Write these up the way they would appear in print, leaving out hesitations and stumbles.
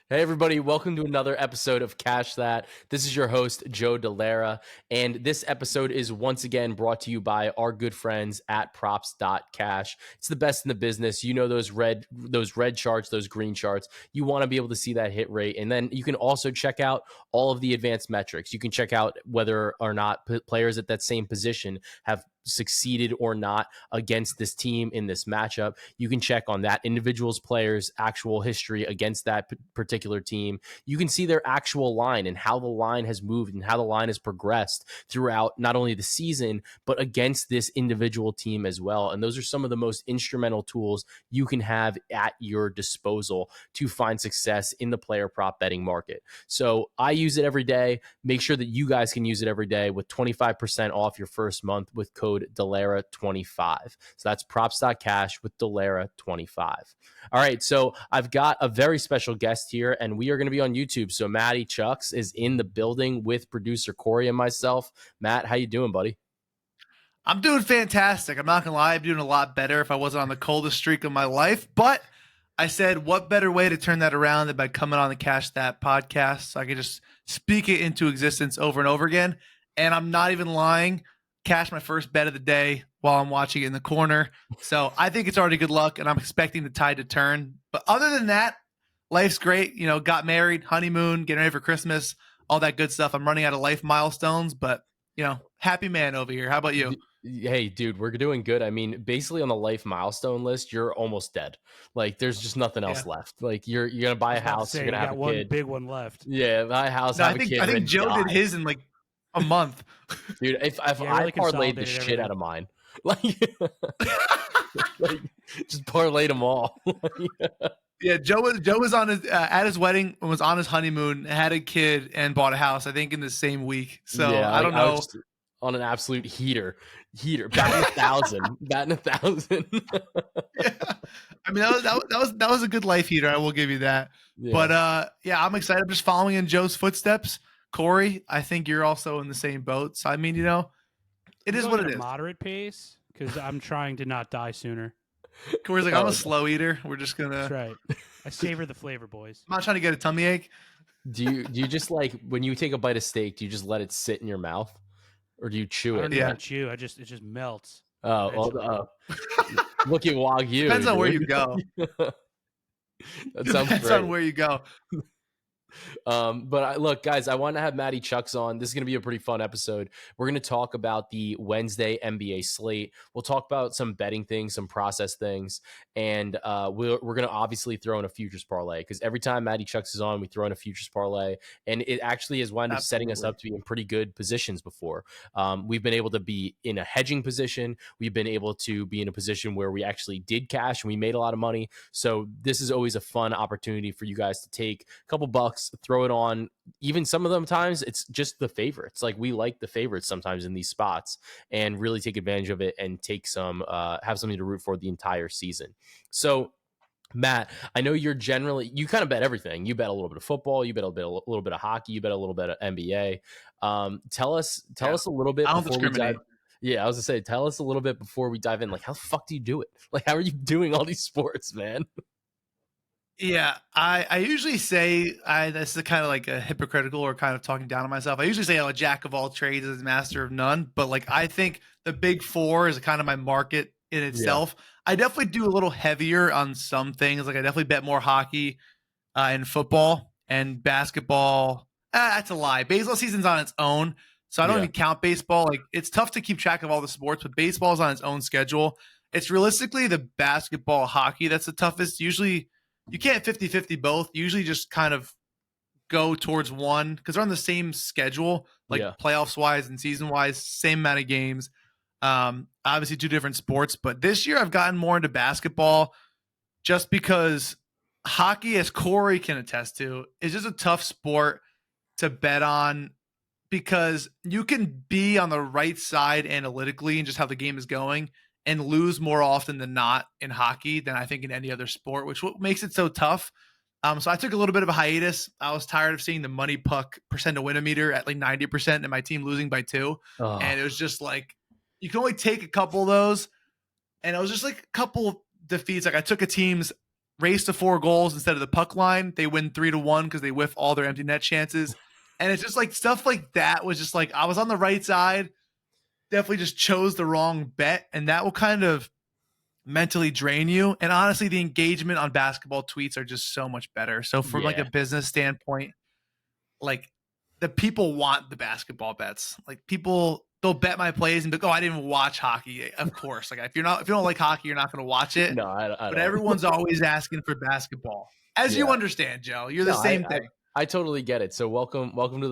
Hey everybody, welcome to another episode of Cash That. This is your host, Joe Delara, and this episode is once again brought to you by our good friends at props.cash. It's the best in the business. You know those red charts, those green charts. You want to be able to see that hit rate. And then you can also check out all of the advanced metrics. You can check out whether or not players at that same position have succeeded or not against this team in this matchup. You can check on that individual's players' actual history against that particular team. You can see their actual line and how the line has moved and how the line has progressed throughout not only the season, but against this individual team as well. And those are some of the most instrumental tools you can have at your disposal to find success in the player prop betting market. So I use it every day. Make sure that you guys can use it every day with 25% off your first month with code Delara25. So that's props.cash with Delara25. All right, so I've got a very special guest here, and we are going to be on YouTube. So Matty Chucks is in the building with producer Corey and myself. Matt, how you doing, buddy? I'm doing fantastic. I'm not going to lie. I'm doing a lot better if I wasn't on the coldest streak of my life. But I said, what better way to turn that around than by coming on the Cash That podcast so I could just speak it into existence over and over again. And I'm not even lying. Cash my first bet of the day while I'm watching it in the corner. So I think it's already good luck, and I'm expecting the tide to turn. But other than that, life's great. You know, got married, honeymoon, getting ready for Christmas, all that good stuff. I'm running out of life milestones, but, you know, happy man over here. How about you? Hey, dude, we're doing good. I mean, basically on the life milestone list, you're almost dead. Like, there's just nothing else left. Like, you're gonna buy a house, you're gonna have a one kid. big one left. Yeah, buy a house, No, have a kid. I think Joe did his in like a month. Dude, if I really parlayed the shit out of mine, like, like just parlayed them all. Yeah, Joe was on his at his wedding and was on his honeymoon, had a kid, and bought a house. I think in the same week. So yeah, I don't know. I was just on an absolute heater, batting 1,000, batting 1,000. Yeah. I mean that was a good life heater. I will give you that. Yeah. But yeah, I'm excited. I'm just following in Joe's footsteps. Corey, I think you're also in the same boat. So I mean, you know, it is what it is. Moderate pace because I'm trying to not die sooner. Corey's like, I'm a slow eater. We're just gonna. That's right. I savor the flavor, boys. I'm not trying to get a tummy ache. Do you just like when you take a bite of steak? Do you just let it sit in your mouth, or do you chew I it? don't even chew. It just melts. Oh, well, look at Wagyu. Depends on where you go. That sounds Depends great. on where you go. But look, guys, I want to have Matty Chucks on. This is going to be a pretty fun episode. We're going to talk about the Wednesday NBA slate. We'll talk about some betting things, some process things, and we're going to obviously throw in a futures parlay because every time Matty Chucks is on, we throw in a futures parlay, and it actually has wound up setting us up to be in pretty good positions before. We've been able to be in a hedging position. We've been able to be in a position where we actually did cash and we made a lot of money. So this is always a fun opportunity for you guys to take a couple bucks, throw it on. Even some of them times it's just the favorites. Like we like the favorites sometimes in these spots and really take advantage of it and take some have something to root for the entire season. So Matt, I know you kind of bet everything. You bet a little bit of football, you bet a little bit of hockey, you bet a little bit of NBA. Tell us a little bit. I don't before discriminate. Yeah, I was gonna say, tell us a little bit before we dive in. Like, how the fuck do you do it? Like, how are you doing all these sports, man? Yeah, I usually say this is kind of like a hypocritical or kind of talking down on myself. I usually say I'm a jack of all trades is master of none, but like I think the big four is kind of my market in itself. Yeah. I definitely do a little heavier on some things. Like I definitely bet more hockey and football and basketball. That's a lie. Baseball season's on its own, so I don't even count baseball. Like it's tough to keep track of all the sports, but baseball's on its own schedule. It's realistically the basketball, hockey that's the toughest. Usually you can't 50-50 both. Usually just kind of go towards one because they're on the same schedule, like playoffs wise and season wise, same amount of games. Obviously two different sports, but this year I've gotten more into basketball just because hockey, as Corey can attest to, is just a tough sport to bet on because you can be on the right side analytically and just how the game is going and lose more often than not in hockey than I think in any other sport, which what makes it so tough. So I took a little bit of a hiatus. I was tired of seeing the money puck percent to win a meter at like 90% and my team losing by 2. Oh. And it was just like, you can only take a couple of those. And it was just like a couple defeats. Like I took a team's race to 4 goals instead of the puck line. They win 3-1 because they whiff all their empty net chances. And it's just like stuff like that was just like I was on the right side, definitely just chose the wrong bet, and that will kind of mentally drain you. And honestly, the engagement on basketball tweets are just so much better. So from like a Yeah. business standpoint, like the people want the basketball bets. Like people they'll bet my plays and be like, oh, I didn't even watch hockey. Of course. Like if you don't like hockey, you're not going to watch it. No, I But don't. everyone's always asking for basketball. As you Yeah. understand, Joe, you're the No, same thing. I totally get it. So welcome to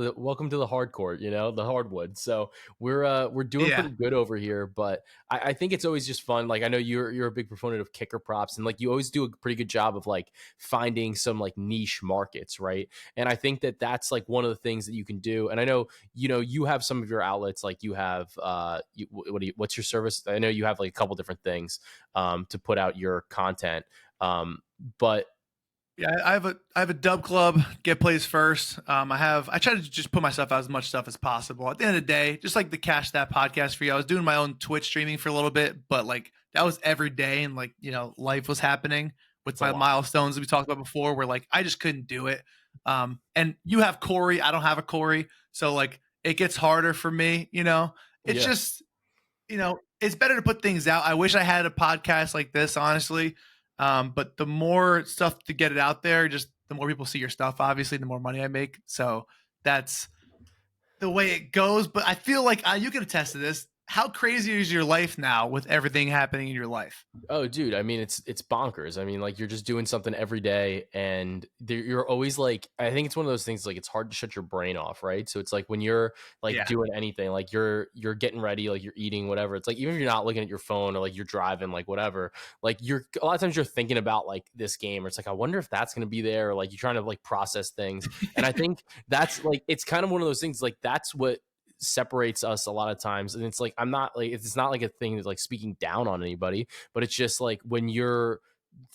the hard court, the hardwood. So we're doing Yeah. pretty good over here, but I think it's always just fun. Like I know you're a big proponent of kicker props, and like you always do a pretty good job of like finding some like niche markets, right? And I think that that's like one of the things that you can do. And I know you have some of your outlets, like you have what's your service? I know you have like a couple different things to put out your content, but Yeah, I have a dub club, get plays first. I try to just put myself out as much stuff as possible. At the end of the day, just like the Cash That podcast for you, I was doing my own Twitch streaming for a little bit, but like that was every day, and like life was happening with my milestones that we talked about before, where like I just couldn't do it. And you have Corey, I don't have a Corey, so like it gets harder for me. It's Yeah. just it's better to put things out. I wish I had a podcast like this, honestly. But the more stuff to get it out there, just the more people see your stuff, obviously, the more money I make. So that's the way it goes. But I feel like you can attest to this. How crazy is your life now with everything happening in your life? Oh, dude, I mean, it's bonkers. I mean, like you're just doing something every day, and you're always like, I think it's one of those things like it's hard to shut your brain off, right? So it's like when you're like doing anything, like you're getting ready, like you're eating, whatever. It's like even if you're not looking at your phone or like you're driving, like whatever, like a lot of times you're thinking about like this game, or it's like I wonder if that's gonna be there, or like you're trying to like process things. And I think that's like it's kind of one of those things, like that's what separates us a lot of times. And it's like it's not like a thing that's like speaking down on anybody, but it's just like when you're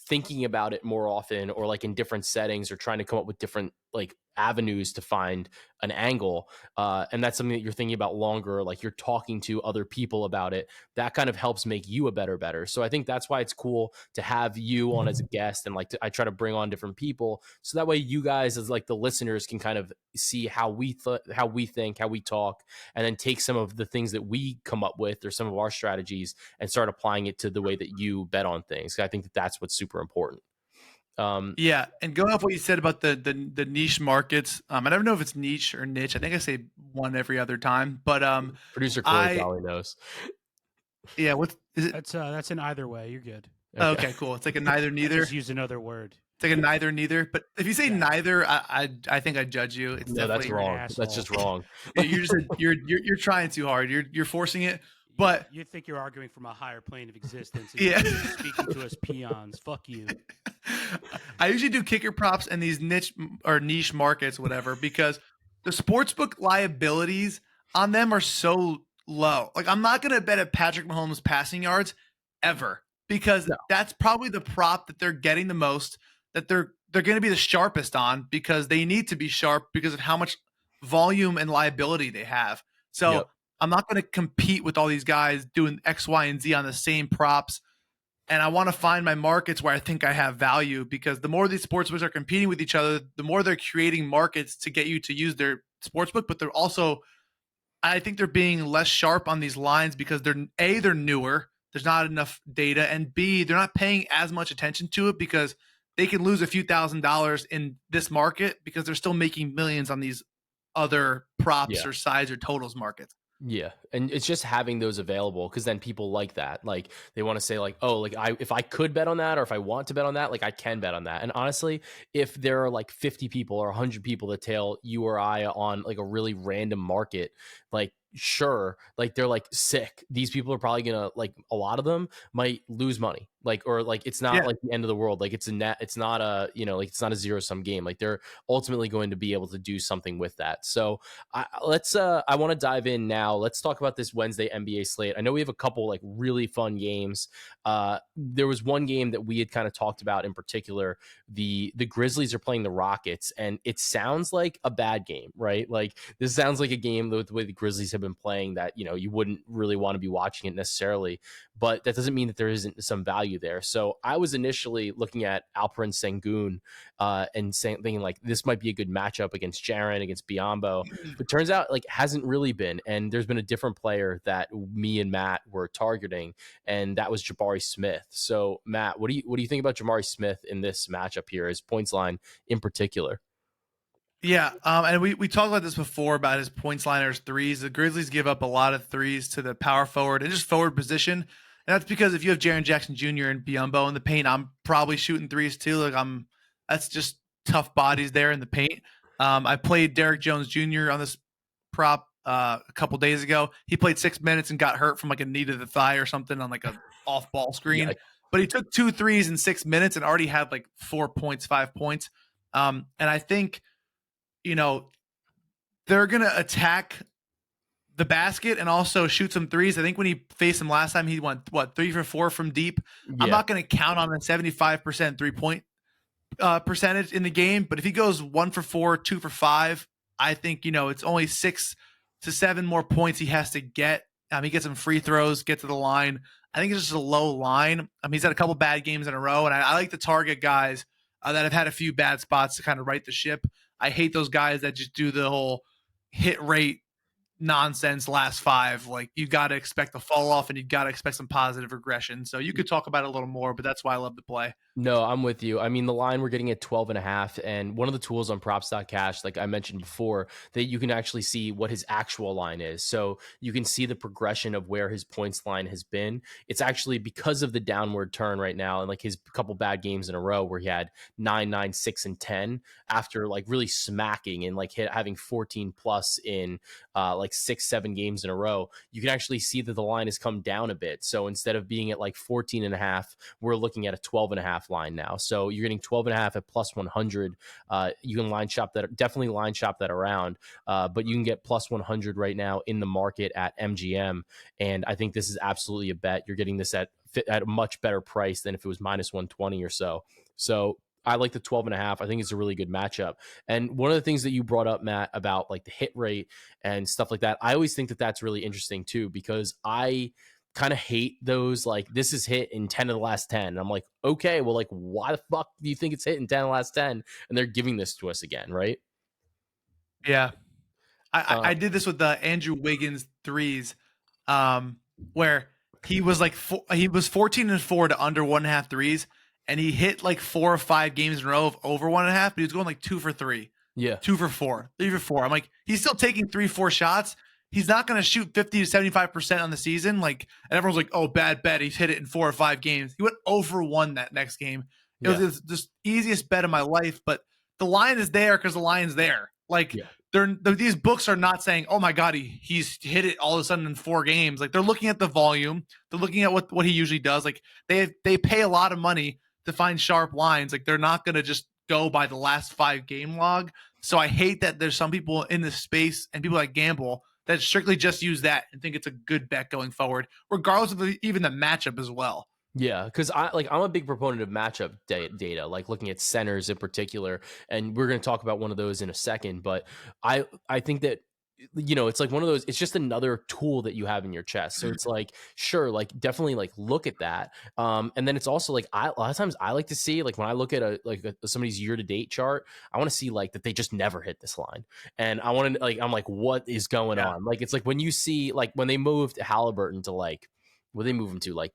thinking about it more often, or like in different settings, or trying to come up with different like avenues to find an angle, and that's something that you're thinking about longer, like you're talking to other people about it, that kind of helps make you a better. So I think that's why it's cool to have you on as a guest, and like I try to bring on different people, so that way you guys as like the listeners can kind of see how we think, how we talk, and then take some of the things that we come up with or some of our strategies and start applying it to the way that you bet on things. I think that that's what's super important. Yeah, and going off what you said about the niche markets, I never know if it's niche or niche. I think I say one every other time, but Producer Corey probably knows. Yeah, what is it? That's an either way. You're good. Okay, cool. It's like a neither neither. Just use another word. It's like a neither neither. But if you say neither, I think I judge you. It's no, that's definitely wrong. That's just wrong. You're trying too hard. You're forcing it. But you think you're arguing from a higher plane of existence. Yeah. You're speaking to us peons. Fuck you. I usually do kicker props in these niche or niche markets, whatever, because the sportsbook liabilities on them are so low. Like I'm not going to bet at Patrick Mahomes passing yards ever, because that's probably the prop that they're getting the most, that they're going to be the sharpest on, because they need to be sharp because of how much volume and liability they have. So I'm not going to compete with all these guys doing X, Y, and Z on the same props. And I want to find my markets where I think I have value, because the more these sportsbooks are competing with each other, the more they're creating markets to get you to use their sportsbook. But they're also, I think they're being less sharp on these lines because they're newer. There's not enough data, and B, they're not paying as much attention to it because they can lose a few $1,000s in this market because they're still making millions on these other props or sides or totals markets. Yeah, and it's just having those available, because then people like that. Like they want to say like, oh, like if I could bet on that, or if I want to bet on that, like I can bet on that. And honestly, if there are like 50 people or 100 people that tail you or I on like a really random market, like sure, like they're like sick. These people are probably gonna, like, a lot of them might lose money, like, or like it's not like the end of the world. Like it's not a, like it's not a zero sum game. Like they're ultimately going to be able to do something with that. So I want to dive in now. Let's talk about this Wednesday NBA slate. I know we have a couple like really fun games. There was one game that we had kind of talked about in particular. The Grizzlies are playing the Rockets, and it sounds like a bad game, right? Like this sounds like a game with the way the Grizzlies have been playing that, you wouldn't really want to be watching it necessarily, but that doesn't mean that there isn't some value value there. So I was initially looking at Alperen Sengun and thinking like this might be a good matchup against Jaren, against Biombo, but turns out like hasn't really been. And there's been a different player that me and Matt were targeting, and that was Jabari Smith. So Matt, what do you think about Jabari Smith in this matchup here, his points line in particular? Yeah, and we talked about this before about his points liners threes. The Grizzlies give up a lot of threes to the power forward and just forward position, and that's because if you have Jaren Jackson Jr. and Biombo in the paint, I'm probably shooting threes too. That's just tough bodies there in the paint. I played Derrick Jones Jr. on this prop a couple days ago. He played 6 minutes and got hurt from like a knee to the thigh or something on like a off ball screen. Yeah, But he took 2 threes in 6 minutes and already had like 4 points, 5 points. And I think they're going to attack the basket and also shoot some threes. I think when he faced him last time, he went, 3 for 4 from deep. I'm not going to count on a 75% 3-point percentage in the game, but if he goes 1 for 4, 2 for 5, I think, it's only 6 to 7 more points he has to get. He gets some free throws, get to the line. I think it's just a low line. He's had a couple bad games in a row, and I like to target guys that have had a few bad spots to kind of right the ship. I hate those guys that just do the whole hit rate nonsense last 5. Like, you got to expect a fall off and you got to expect some positive regression. So you could talk about it a little more, but that's why I love to play. No, I'm with you. I mean, the line we're getting at 12.5, and one of the tools on props.cash, like I mentioned before, that you can actually see what his actual line is. So you can see the progression of where his points line has been. It's actually because of the downward turn right now and like his couple bad games in a row where he had 9, 9, 6, and 10 after like really smacking and like having 14 plus in like 6, 7 games in a row. You can actually see that the line has come down a bit. So instead of being at like 14.5, we're looking at a 12.5 line now. So you're getting 12.5 at plus 100. You can definitely line shop that around, but you can get plus 100 right now in the market at MGM. And I think this is absolutely a bet. You're getting this at a much better price than if it was minus 120 or so. So I like the 12.5. I think it's a really good matchup. And one of the things that you brought up, Matt, about like the hit rate and stuff like that, I always think that that's really interesting too, because I kind of hate those, like, this is hit in 10 of the last 10. And I'm like, okay, well, like, why the fuck do you think it's hit in 10 of the last 10? And they're giving this to us again, right? Yeah. I did this with the Andrew Wiggins threes, where he was like he was 14-4 to under 1.5 threes, and he hit like 4 or 5 games in a row of over 1.5, but he was going like 2 for 3, Yeah. 2 for 4, 3 for 4. I'm like, he's still taking 3-4 shots. He's not going to shoot 50 to 75% on the season. Like, and everyone's like, oh, bad bet. He's hit it in 4 or 5 games. He went 0 for 1 that next game. It was the easiest bet of my life, but the line is there because the line's there. Like, these books are not saying, oh my God, he's hit it all of a sudden in 4 games. Like, they're looking at the volume. They're looking at what he usually does. Like, they pay a lot of money to find sharp lines. Like, they're not going to just go by the last 5 game log. So I hate that there's some people in this space and people that gamble that strictly just use that and think it's a good bet going forward, regardless of even the matchup as well. Yeah, because I'm a big proponent of matchup data, like looking at centers in particular, and we're going to talk about one of those in a second. But I think that, it's like one of those, it's just another tool that you have in your chest. So it's like, sure, like definitely like look at that. And then it's also like, a lot of times I like to see, like when I look at somebody's year to date chart, I want to see like that they just never hit this line. And I want to like, I'm like, what is going on? Like, it's like when you see, like when they moved Halliburton to like, what they move him to, like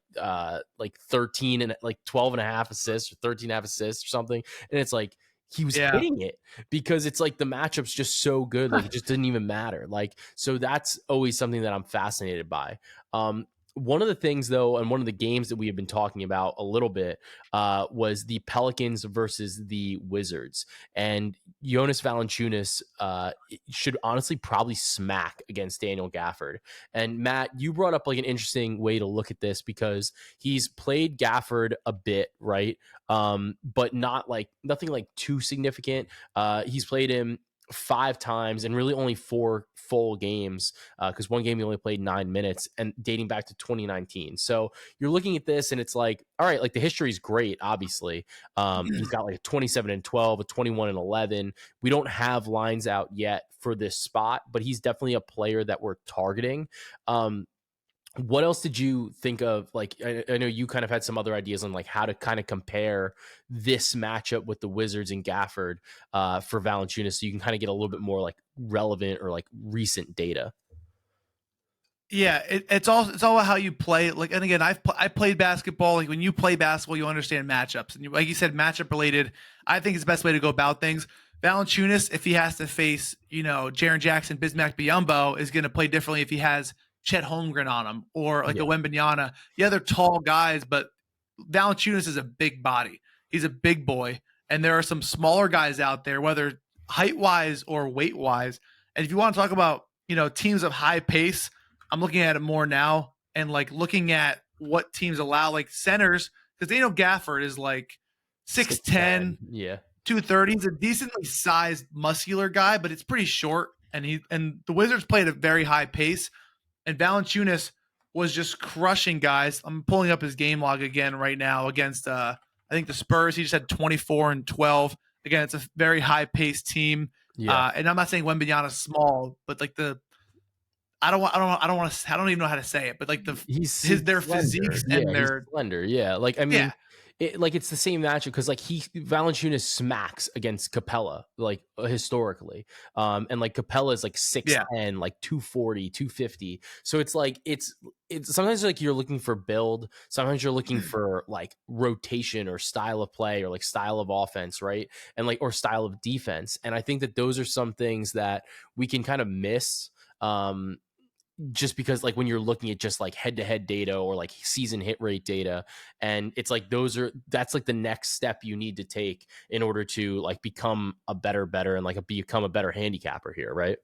13 and like 12.5 assists or 13.5 assists or something. And it's like, he was hitting it because it's like the matchup's just so good. Like, it just didn't even matter. Like, so that's always something that I'm fascinated by. One of the things, though, and one of the games that we have been talking about a little bit was the Pelicans versus the Wizards. And Jonas Valanciunas should honestly probably smack against Daniel Gafford. And Matt, you brought up like an interesting way to look at this because he's played Gafford a bit, right? But nothing like too significant. He's played him 5 times and really only 4 full games, because one game he only played 9 minutes, and dating back to 2019. So you're looking at this and it's like, all right, like the history is great, obviously. He's got like a 27-12, a 21-11. We don't have lines out yet for this spot, but he's definitely a player that we're targeting. What else did you think of? Like, I know you kind of had some other ideas on like how to kind of compare this matchup with the Wizards and Gafford for Valanciunas, so you can kind of get a little bit more like relevant or like recent data. Yeah, it's all about how you play. Like, and again, I played basketball. Like when you play basketball, you understand matchups, and like you said, matchup related. I think it's the best way to go about things. Valanciunas, if he has to face, Jaren Jackson, Bismack Biyombo, is going to play differently if he has Chet Holmgren on him or like Yeah, a Wembanyama. Yeah, they're tall guys, but Valanciunas is a big body. He's a big boy, and there are some smaller guys out there, whether height wise or weight wise. And if you want to talk about teams of high pace, I'm looking at it more now and like looking at what teams allow, like centers, because Daniel Gafford is like 6'10", 6'10". Yeah, 230. He's a decently sized, muscular guy, but it's pretty short. And the Wizards played at a very high pace, and Valanciunas was just crushing guys. I'm pulling up his game log again right now against I think the Spurs. He just had 24 and 12. Again, it's a very high paced team. yeah. And I'm not saying Wembanyama's small, but like I don't even know how to say it, but like He's their slender. physiques Yeah, and he's their slender. Yeah, like I yeah mean, it's the same matchup because like Valanciunas smacks against Capella like historically, and like Capella is like yeah 6'10", like 240, 250. So it's like it's sometimes like you're looking for build, sometimes you're looking for like rotation or style of play or like style of offense, right? And like or style of defense. And I think that those are some things that we can kind of miss. Just because like when you're looking at just like head-to-head data or like season hit rate data, and it's like that's like the next step you need to take in order to like become a better and like become a better handicapper here, right?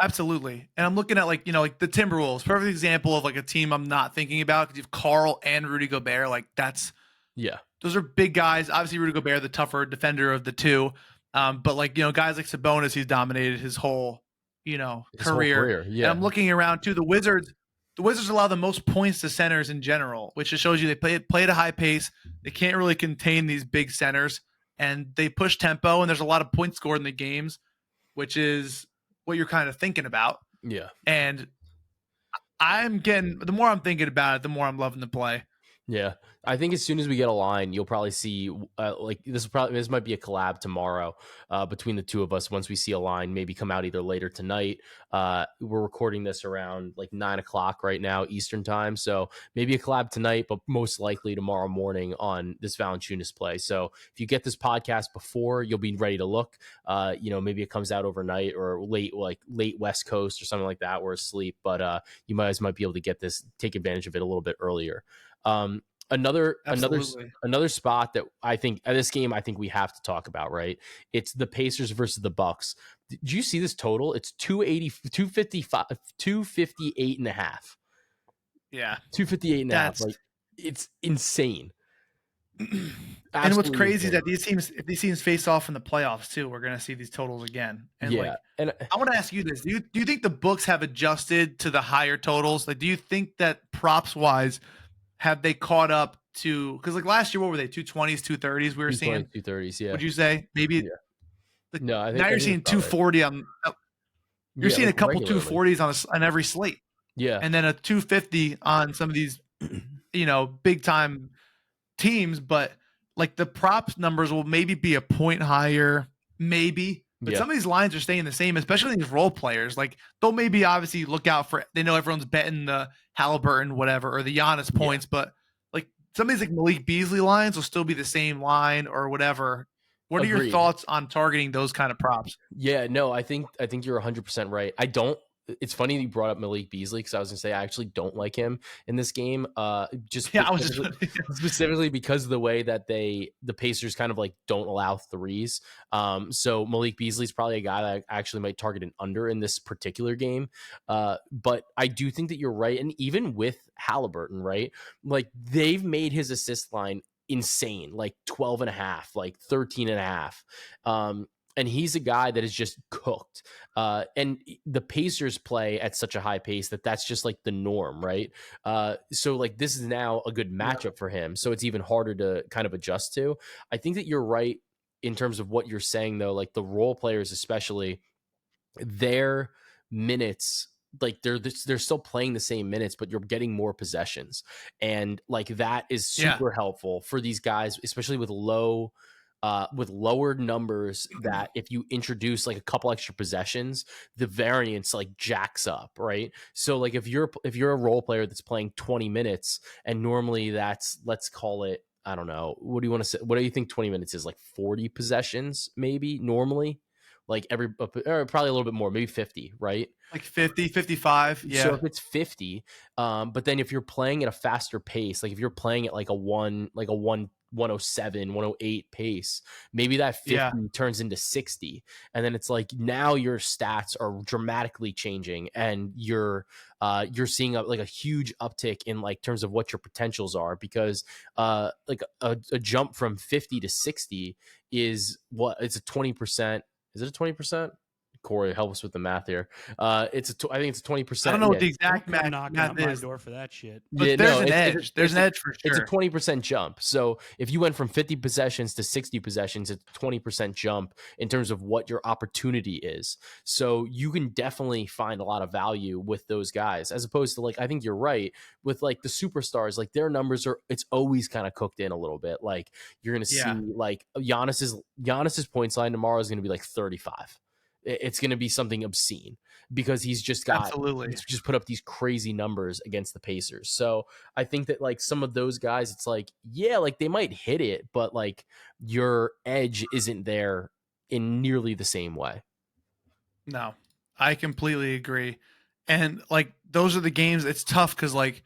absolutely. And I'm looking at like the Timberwolves, perfect example of like a team I'm not thinking about because you have Carl and Rudy Gobert. Like Yeah, those are big guys. Obviously, Rudy Gobert, the tougher defender of the two. But like, guys like Sabonis, he's dominated his whole, his whole career. career. And Yeah, I'm looking around too. The Wizards allow the most points to centers in general, which just shows you they play at a high pace. They can't really contain these big centers, and they push tempo. And there's a lot of points scored in the games, which is what you're kind of thinking about. yeah. And the more I'm thinking about it, the more I'm loving the play. Yeah, I think as soon as we get a line, you'll probably see like this might be a collab tomorrow between the two of us. Once we see a line, maybe come out either later tonight. We're recording this around like 9 o'clock right now Eastern time, so maybe a collab tonight, but most likely tomorrow morning on this Valanciunas play. So if you get this podcast before, you'll be ready to look. Maybe it comes out overnight or late West Coast or something like that. We're asleep, but you might be able to take advantage of it a little bit earlier. Um, Absolutely. another spot that I think this game I think we have to talk about, right? It's the Pacers versus the Bucks. Did you see this total? It's 280, 255, 258 and a half. Yeah. 258 and a half. That's Like it's insane. and what's Absolutely crazy is insane. that if these teams face off in the playoffs too, we're gonna see these totals again. And Yeah. like, And I want to ask you this: do you think the books have adjusted to the higher totals? Like, do you think that props wise have they caught up to? Because like last year, what were they? 220s, 230s. We were 220, seeing. 230s. Yeah. Would you say maybe? Yeah. Like, No, now I you're think seeing it's about right. 240 on. You're Yeah, seeing like a couple regularly. 240s on every slate, Yeah. and then a 250 on some of these, big time teams, but like the props numbers will maybe be a point higher, maybe. But Yeah. some of these lines are staying the same, especially these role players. Like they'll maybe obviously look out for. They know everyone's betting the Halliburton, whatever, or the Giannis Yeah. points, but like some of these like Malik Beasley lines will still be the same line or whatever. What are your Agreed. thoughts on targeting those kind of props? Yeah, no, I think you're 100% right. I don't. It's funny you brought up Malik Beasley because I was gonna say I actually don't like him in this game. Just Yeah, I was just specifically because of the way that the Pacers kind of like don't allow threes. So Malik Beasley's probably a guy that actually might target an under in this particular game. But I do think that you're right, and even with Halliburton, right? Like they've made his assist line insane, like 12 and a half, like 13 and a half. And he's a guy that is just cooked. And the Pacers play at such a high pace that's just like the norm, right? So like this is now a good yeah, matchup for him. So it's even harder to kind of adjust to. I think that you're right in terms of what you're saying though, like the role players, especially their minutes like they're still playing the same minutes, but you're getting more possessions, and like that is super helpful for these guys, especially with lower numbers. That if you introduce like a couple extra possessions, the variance like jacks up, right? So like if you're a role player that's playing 20 minutes, and normally that's, let's call it, I don't know, what do you want to say? What do you think 20 minutes is? Like 40 possessions, maybe normally, like or probably a little bit more, maybe 50, right? Like 50, 55. Yeah. So if it's 50, but then if you're playing at a faster pace, like if you're playing at like a 107, 108 pace, maybe that 50 turns into 60. And then it's like now your stats are dramatically changing, and you're seeing like a huge uptick in like terms of what your potentials are, because like a jump from 50 to 60 is what, it's a 20%. Is it a 20%? Corey, help us with the math here. I think it's 20%. I don't know what the exact Don't come math knocking at my is, door for that shit. but there's an edge. There's an edge for It's a sure. 20% jump. So if you went from 50 possessions to 60 possessions, it's a 20% jump in terms of what your opportunity is. So you can definitely find a lot of value with those guys, as opposed to, like, I think you're right with like the superstars, like their numbers it's always kind of cooked in a little bit. Like you're going to see like Giannis's points line tomorrow is going to be like 35. It's going to be something obscene, because he's just put up these crazy numbers against the Pacers. So I think that like some of those guys, it's like, yeah, like they might hit it, but like your edge isn't there in nearly the same way. No, I completely agree. And like those are the games. It's tough because like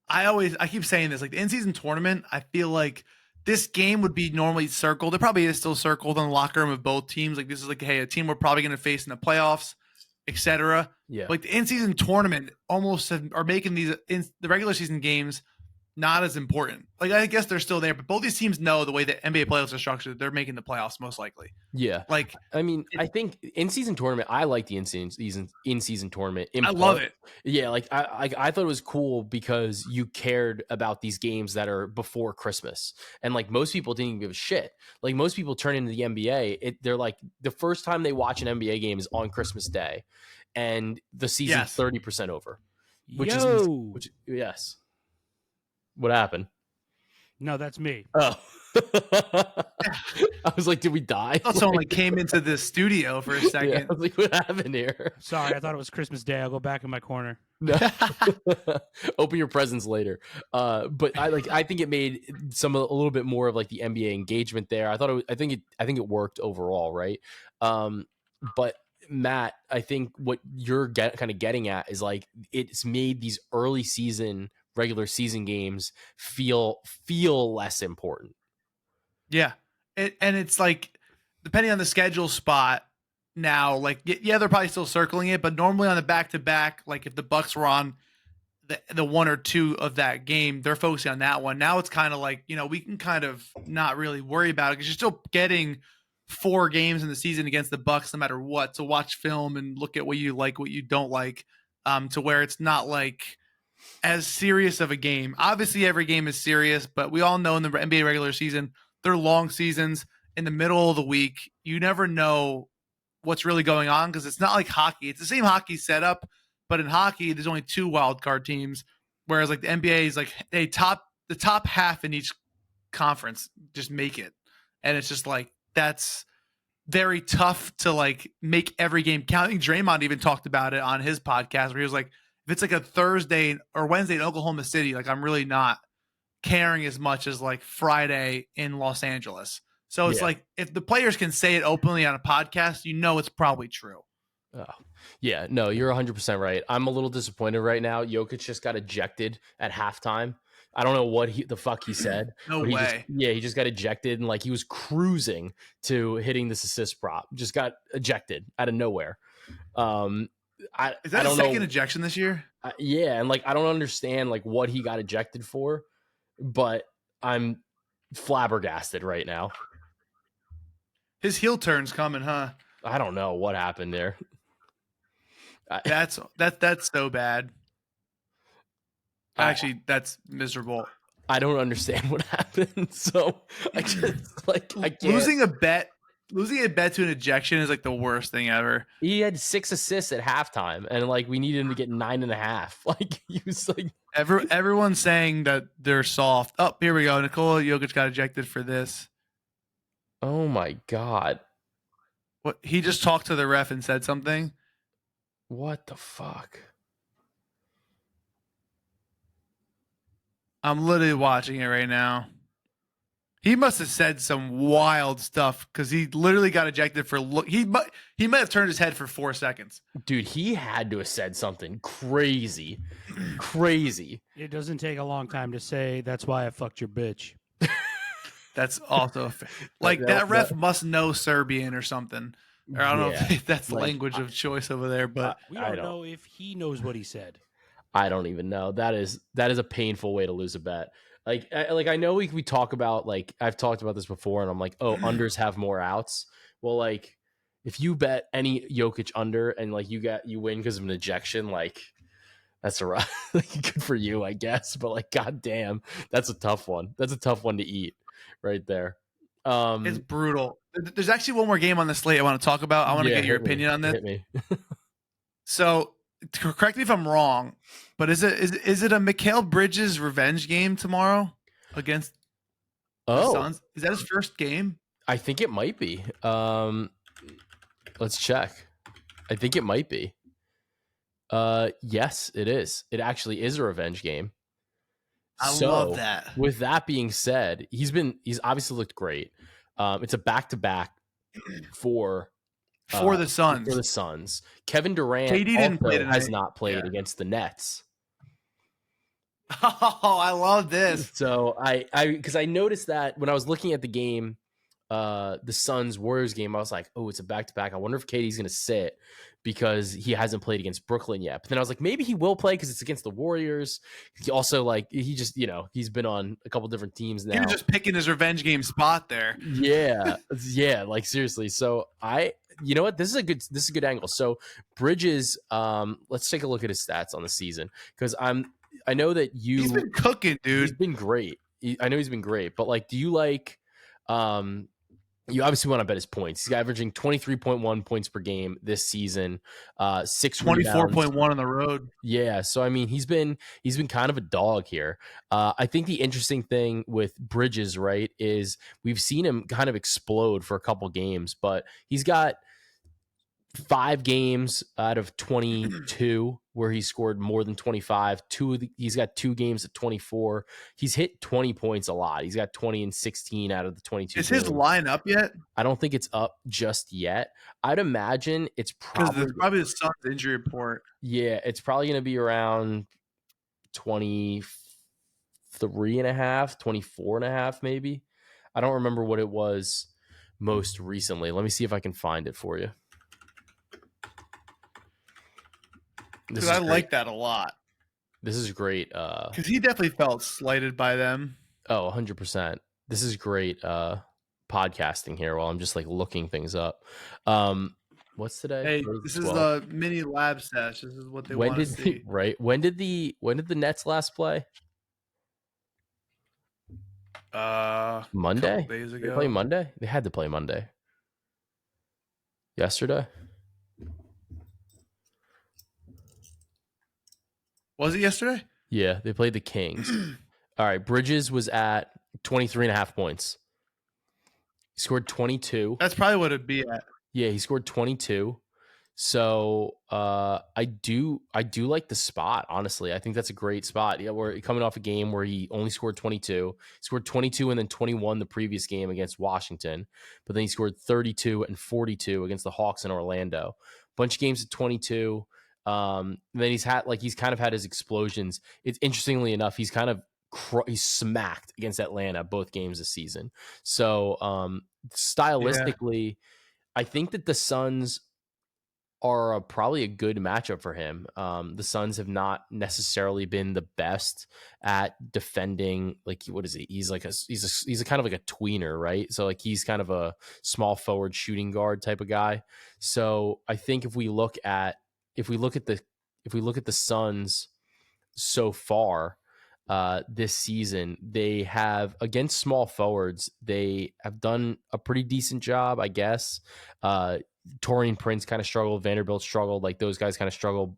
I keep saying this, like the in-season tournament, I feel like this game would be normally circled. It probably is still circled in the locker room of both teams. Like this is like, hey, a team we're probably going to face in the playoffs, etc. Yeah. Like the in-season tournament almost are making the regular season games not as important. Like I guess they're still there, but both these teams know the way that NBA playoffs are structured, they're making the playoffs most likely. Yeah. Like I mean, I think in-season tournament, I like the in-season tournament. I love it. Yeah, like I thought it was cool because you cared about these games that are before Christmas, and like most people didn't even give a shit. Like most people turn into the NBA, they're like the first time they watch an NBA game is on Christmas Day, and the season's 30% over. Which yes. What happened? No, that's me. Oh. I was like, did we die? I thought someone like came into the studio for a second. Yeah, I was like, what happened here? Sorry, I thought it was Christmas Day. I'll go back in my corner. No. Open your presents later. But I think it made a little bit more of like the NBA engagement there. I think it worked overall, right? But Matt, I think what you're kind of getting at is like it's made these regular season games feel less important. Yeah. And it's like, depending on the schedule spot now, like, yeah, they're probably still circling it, but normally on the back-to-back, like if the Bucks were on the one or two of that game, they're focusing on that one. Now it's kind of like, we can kind of not really worry about it because you're still getting 4 games in the season against the Bucks no matter what, to watch film and look at what you like, what you don't like, to where it's not like as serious of a game. Obviously, every game is serious, but we all know in the NBA regular season, they're long seasons. In the middle of the week, you never know what's really going on because it's not like hockey. It's the same hockey setup, but in hockey, there's only 2 wild card teams, whereas like the NBA is like, hey, the top half in each conference just make it, and it's just like that's very tough to like make every game count. I think Draymond even talked about it on his podcast where he was like, if it's like a Thursday or Wednesday in Oklahoma City, like I'm really not caring as much as like Friday in Los Angeles. So it's like if the players can say it openly on a podcast, it's probably true. Oh, yeah, no, you're 100% right. I'm a little disappointed right now. Jokic just got ejected at halftime. I don't know what the fuck he said. No way. He just got ejected, and like he was cruising to hitting this assist prop. Just got ejected out of nowhere. Is that a second ejection this year? Yeah, and like I don't understand like what he got ejected for, but I'm flabbergasted right now. His heel turn's coming, huh? I don't know what happened there. That's so bad. Actually, that's miserable. I don't understand what happened. So I just like I can't. Losing a bet losing a bet to an ejection is like the worst thing ever. He had 6 assists at halftime, and like we needed him to get 9.5. Like he was like, Everyone's saying that they're soft. Oh, here we go. Nikola Jokic got ejected for this. oh my god, What? He just talked to the ref and said something. what the fuck? I'm literally watching it right now. He must have said some wild stuff because he literally got ejected for he might have turned his head for 4 seconds. Dude, he had to have said something crazy. Crazy. It doesn't take a long time to say that's why I fucked your bitch. That's also like that ref must know Serbian or something. Or I don't know if that's like, language of choice over there, but We don't know if he knows what he said. I don't even know. That is a painful way to lose a bet. I know we talk about, like, I've talked about this before, and I'm like, oh, unders have more outs. Well, like, if you bet any Jokic under and like you win because of an ejection, like that's a like, good for you, I guess. But like, goddamn, that's a tough one. That's a tough one to eat right there. it's brutal. There's actually one more game on the slate I want to talk about. I want to get your opinion on this. Hit me. So, correct me if I'm wrong, but is it a Mikal Bridges revenge game tomorrow against the Suns? Is that his first game? I think it might be. Let's check. I think it might be. Yes, it is. It actually is a revenge game. I love that. With that being said, he's obviously looked great. It's a back-to-back for the Suns. For the Suns. Kevin Durant has not played against the Nets. Oh, I love this. So because I noticed that when I was looking at the game, the Suns Warriors game, I was like, oh, it's a back-to-back. I wonder if KD's going to sit because he hasn't played against Brooklyn yet. But then I was like, maybe he will play because it's against the Warriors. He also, like, he just, he's been on a couple different teams now. He was just picking his revenge game spot there. Yeah. Yeah. Like, seriously. So you know what? This is a good angle. So Bridges, let's take a look at his stats on the season, because I know that he's been cooking, dude. He's been great. I know he's been great, but like, do you like, you obviously want to bet his points. He's averaging 23.1 points per game this season, 24.1 on the road. Yeah, so I mean, he's been kind of a dog here. I think the interesting thing with Bridges, right, is we've seen him kind of explode for a couple games, but he's got 5 games out of 22 where he scored more than 25. He's got 2 games at 24. He's hit 20 points a lot. He's got 20 and 16 out of the 22. Is his line up yet? I don't think it's up just yet. I'd imagine it's probably the Suns injury report. Yeah, it's probably going to be around 23.5, 24.5 maybe. I don't remember what it was most recently. Let me see if I can find it for you. Because I like that a lot. This is great. Because he definitely felt slighted by them. Oh, 100%. This is great podcasting here while I'm just like looking things up. What's today? Hey, this is the mini lab sesh. This is what they want to see. Right. When did the Nets last play? Monday? Days ago. They play Monday? They had to play Monday. Yesterday? Was it yesterday? Yeah, they played the Kings. All right, Bridges was at 23.5 points. He scored 22. That's probably what it'd be at. Yeah, he scored 22. So I do like the spot, honestly. I think that's a great spot. Yeah, we're coming off a game where he only scored 22. He scored 22 and then 21 the previous game against Washington. But then he scored 32 and 42 against the Hawks in Orlando. Bunch of games at 22. Then he's kind of had his explosions. It's interestingly enough, he's kind of he's smacked against Atlanta both games this season. So stylistically, I think that the Suns are probably a good matchup for him. The Suns have not necessarily been the best at defending. Like, what is he? He's a kind of like a tweener, right? So like he's kind of a small forward shooting guard type of guy. So I think if we look at the Suns so far, this season. They have, against small forwards, they have done a pretty decent job, I guess. Torian Prince kind of struggled. Vanderbilt struggled. Like, those guys kind of struggled.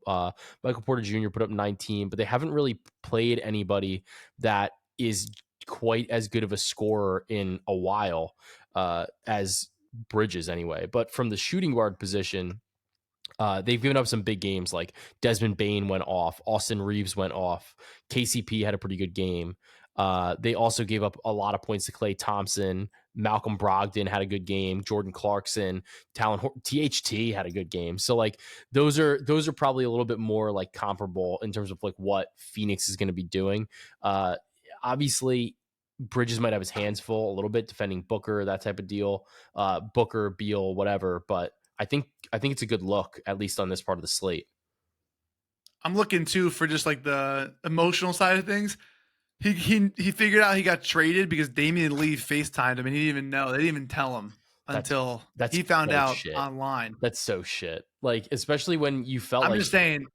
Michael Porter Jr. put up 19, but they haven't really played anybody that is quite as good of a scorer in a while as Bridges anyway. But from the shooting guard position, they've given up some big games, like Desmond Bain went off, Austin Reeves went off, KCP had a pretty good game. They also gave up a lot of points to Klay Thompson. Malcolm Brogdon had a good game. Jordan Clarkson, THT had a good game. So, like, those are probably a little bit more like comparable in terms of like what Phoenix is going to be doing. Obviously, Bridges might have his hands full a little bit defending Booker, that type of deal. Booker, Beal, whatever, but I think it's a good look, at least on this part of the slate. I'm looking too for just like the emotional side of things. He figured out he got traded because Damian Lee FaceTimed him and he didn't even know. They didn't even tell him until he found so out shit. online. That's so shit. Like, especially when you felt I'm like just saying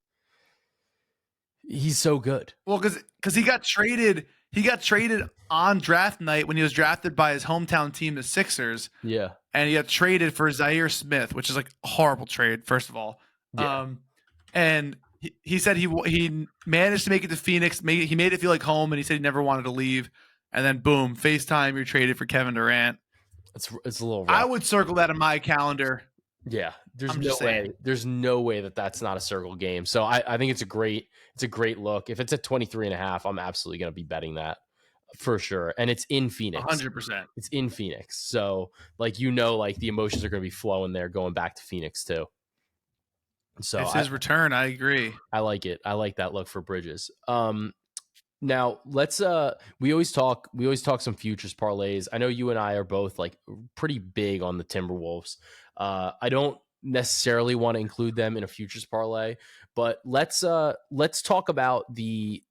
he's so good. Well, because he got traded. He got traded on draft night when he was drafted by his hometown team, the Sixers. Yeah. And he got traded for Zaire Smith, which is like a horrible trade, first of all. Yeah. And he said he managed to make it to Phoenix. He made it feel like home, and he said he never wanted to leave. And then boom, FaceTime, you're traded for Kevin Durant. It's a little rough. I would circle that in my calendar. Yeah, there's no way that that's not a circle game. So I think it's a great look. If it's at 23.5, I'm absolutely going to be betting that for sure. And it's in Phoenix. 100%. It's in Phoenix. So, like, like the emotions are going to be flowing there going back to Phoenix too. So it's his return. I agree. I like it. I like that look for Bridges. Now let's we always talk some futures parlays. I know you and I are both like pretty big on the Timberwolves. I don't necessarily want to include them in a futures parlay, but let's talk about the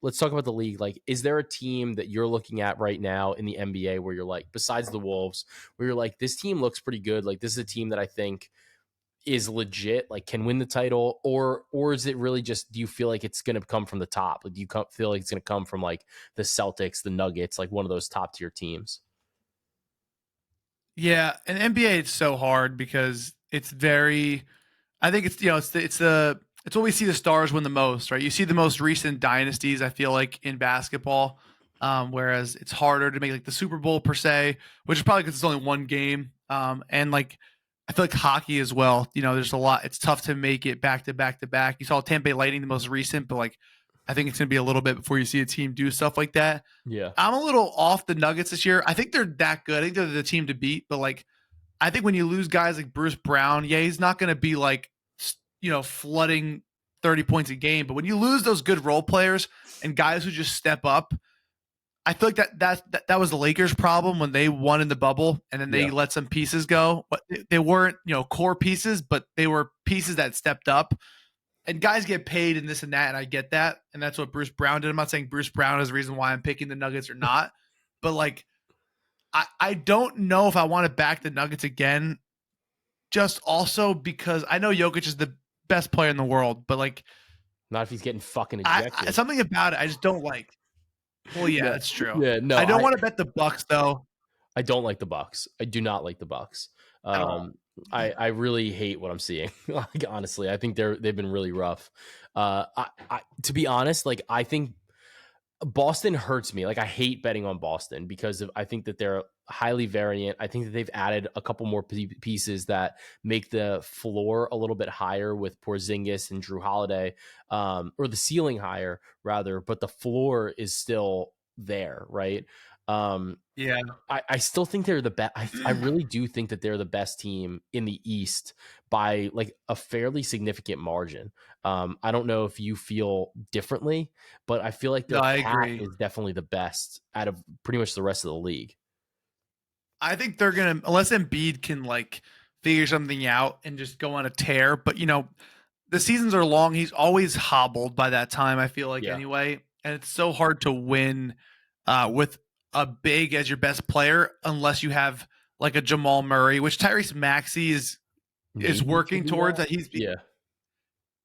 league. Like, is there a team that you're looking at right now in the NBA where you're like, besides the Wolves, where you're like, this team looks pretty good, like this is a team that I think is legit, like can win the title, or is it really just, do you feel like it's going to come from the top? Like, do you feel like it's going to come from like the Celtics, the Nuggets, like one of those top tier teams? Yeah, and NBA, it's so hard because it's very. I think it's it's what we see the stars win the most, right? You see the most recent dynasties, I feel like, in basketball, whereas it's harder to make like the Super Bowl per se, which is probably because it's only one game, and like I feel like hockey as well. There's a lot. It's tough to make it back to back to back. You saw Tampa Bay Lightning, the most recent, but like I think it's going to be a little bit before you see a team do stuff like that. Yeah, I'm a little off the Nuggets this year. I think they're that good. I think they're the team to beat, but like I think when you lose guys like Bruce Brown, yeah, he's not going to be like flooding 30 points a game. But when you lose those good role players and guys who just step up, I feel like that was the Lakers' problem when they won in the bubble and then they let some pieces go. But they weren't, core pieces, but they were pieces that stepped up. And guys get paid and this and that, and I get that. And that's what Bruce Brown did. I'm not saying Bruce Brown is the reason why I'm picking the Nuggets or not. But like I don't know if I want to back the Nuggets again. Just also because I know Jokic is the best player in the world, but like not if he's getting fucking ejected. Something about it I just don't like. Well, yeah, that's true. Yeah, no, I don't want to bet the Bucks though. I don't like the Bucks. I do not like the Bucks. I really hate what I'm seeing. Like, honestly, I think they've been really rough. To be honest, like I think Boston hurts me. Like, I hate betting on Boston because I think that they're highly variant. I think that they've added a couple more pieces that make the floor a little bit higher with Porzingis and Drew Holiday, or the ceiling higher rather, but the floor is still there, right? Yeah, I still think they're the best. I really do think that they're the best team in the East by like a fairly significant margin. I don't know if you feel differently, but I feel like their cat is definitely the best out of pretty much the rest of the league. I think they're gonna, unless Embiid can like figure something out and just go on a tear. But the seasons are long. He's always hobbled by that time, I feel like, anyway, and it's so hard to win with a big as your best player unless you have like a Jamal Murray, which Tyrese Maxey is working towards. That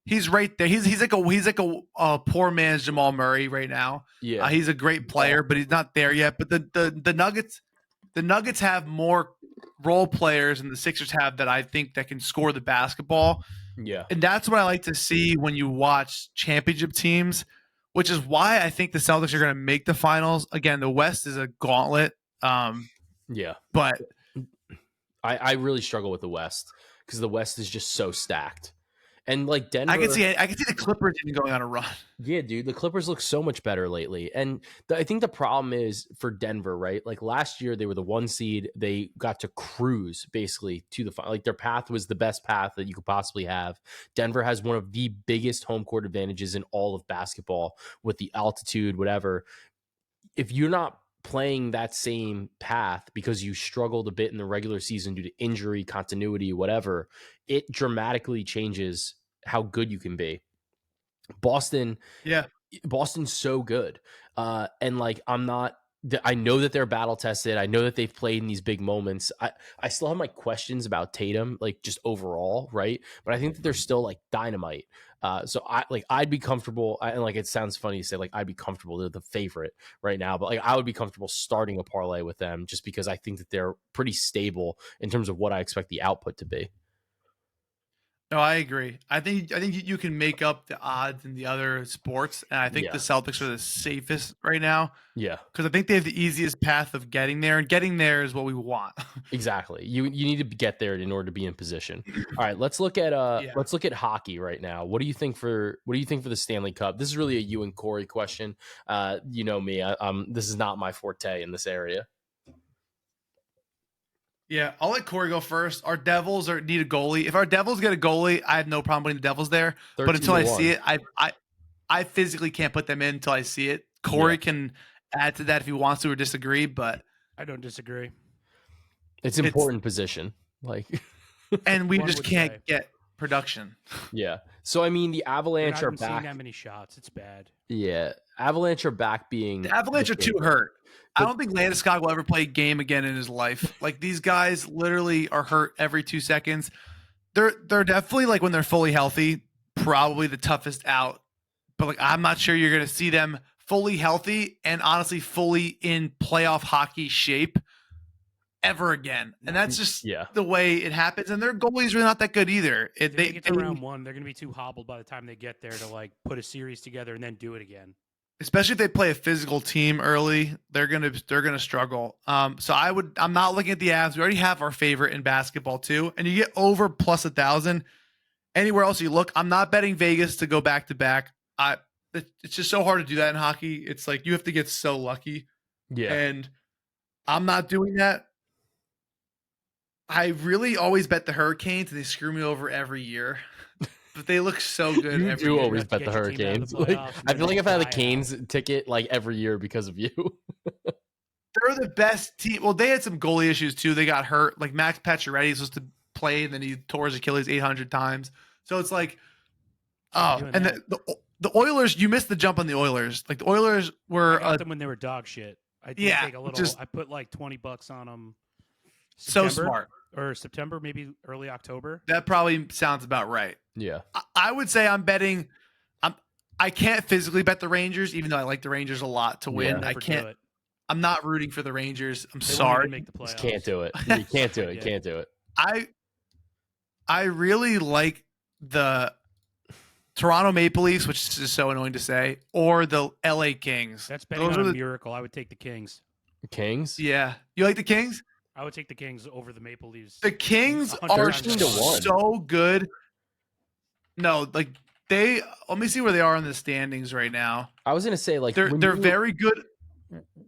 He's right there. He's like a poor man's Jamal Murray right now. Yeah. He's a great player, but he's not there yet. But the Nuggets have more role players than the Sixers have that I think that can score the basketball. Yeah. And that's what I like to see when you watch championship teams, which is why I think the Celtics are going to make the finals. Again, the West is a gauntlet. Yeah. But I really struggle with the West because the West is just so stacked. And like Denver, I can see the Clippers even going on a run. Yeah, dude, the Clippers look so much better lately. And I think the problem is for Denver, right? Like last year, they were the 1 seed. They got to cruise basically to the final. Like their path was the best path that you could possibly have. Denver has one of the biggest home court advantages in all of basketball with the altitude, whatever. If you're not playing that same path because you struggled a bit in the regular season due to injury, continuity, whatever, it dramatically changes how good you can be. Boston's so good. And like, I know that they're battle tested. I know that they've played in these big moments. I still have my questions about Tatum, like just overall, right? But I think that they're still like dynamite. So I'd be comfortable. And like, it sounds funny to say like, I'd be comfortable. They're the favorite right now, but like, I would be comfortable starting a parlay with them just because I think that they're pretty stable in terms of what I expect the output to be. No, I agree. I think you can make up the odds in the other sports, and I think the Celtics are the safest right now. Yeah, because I think they have the easiest path of getting there, and getting there is what we want. Exactly. You need to get there in order to be in position. All right, let's look at hockey right now. What do you think for the Stanley Cup? This is really a you and Corey question. You know me. This is not my forte in this area. Yeah, I'll let Corey go first. Our Devils need a goalie. If our Devils get a goalie, I have no problem putting the Devils there. But until I see it, I physically can't put them in until I see it. Corey can add to that if he wants to or disagree, but I don't disagree. It's an important position. Like, and we just can't get production. Yeah. So I mean, the Avalanche are back. Seeing that many shots, it's bad. Yeah, Avalanche are back being. The Avalanche are too hurt. I don't think Landeskog will ever play a game again in his life. Like these guys literally are hurt every 2 seconds. They're definitely like when they're fully healthy, probably the toughest out. But like I'm not sure you're gonna see them fully healthy and honestly fully in playoff hockey shape ever again. And that's just the way it happens. And their goalie's really not that good either. If they get to round 1, they're gonna be too hobbled by the time they get there to like put a series together and then do it again. Especially if they play a physical team early, they're gonna struggle. So I'm not looking at the Avs. We already have our favorite in basketball too, and you get over plus 1,000. Anywhere else you look, I'm not betting Vegas to go back to back. It's just so hard to do that in hockey. It's like you have to get so lucky. Yeah, and I'm not doing that. I really always bet the Hurricanes, and they screw me over every year. But they look so good. You do always bet the Hurricanes. Like, I feel like I've had the Canes ticket like every year because of you. They're the best team. Well, they had some goalie issues too. They got hurt. Like Max Pacioretty was supposed to play, and then he tore his Achilles 800 times. So it's like, and the Oilers. You missed the jump on the Oilers. Like the Oilers were. I got them when they were dog shit. I did take a little. I put like $20 on them. So smart. Or September, maybe early October. That probably sounds about right. Yeah. I would say I'm betting. I can't physically bet the Rangers, even though I like the Rangers a lot to win. I can't. I'm not rooting for the Rangers. I'm sorry. Make the playoffs. Can't do it. You can't do it. You can't do it. I really like the Toronto Maple Leafs, which is so annoying to say, or the LA Kings. That's betting on a miracle. I would take the Kings. Kings? Yeah. You like the Kings? I would take the Kings over the Maple Leafs. The Kings are so good. No, like let me see where they are in the standings right now. I was going to say, like, they're very good.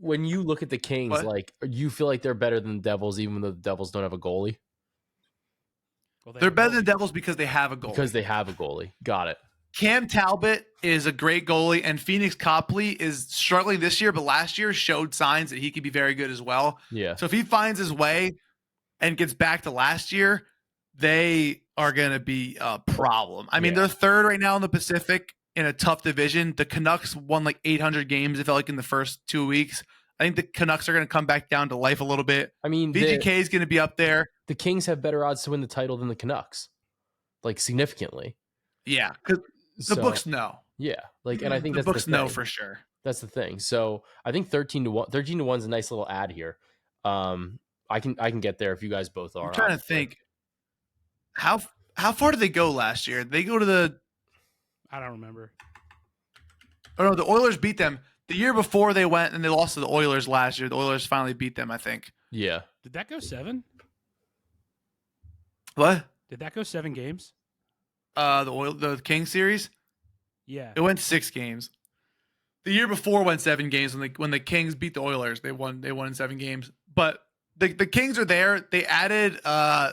When you look at the Kings, like, you feel like they're better than the Devils, even though the Devils don't have a goalie? Well, they're better than the Devils because they have a goalie. Because they have a goalie. Got it. Cam Talbot is a great goalie, and Phoenix Copley is struggling this year, but last year showed signs that he could be very good as well. Yeah. So if he finds his way and gets back to last year, they are going to be a problem. I mean, they're third right now in the Pacific in a tough division. The Canucks won like 800 games, it felt like, in the first 2 weeks. I think the Canucks are going to come back down to life a little bit. I mean, VGK is going to be up there. The Kings have better odds to win the title than the Canucks, like significantly. Yeah, because the So books know. yeah, like, and I think The that's the books know thing. for sure. That's the thing. So I think 13-1 is a nice little ad here. I can get there if you guys both I'm are. trying to Obviously. think how far did they go last year? They go to the I don't remember. oh no, the Oilers beat them the year before they went and they lost to the Oilers last year. The Oilers finally beat them, I think. Yeah. Did that go 7? What? Did that go 7 games? The King series? Yeah. It went 6 games. The year before went 7 games when the Kings beat the Oilers. They won in 7 games. But the Kings are there. They added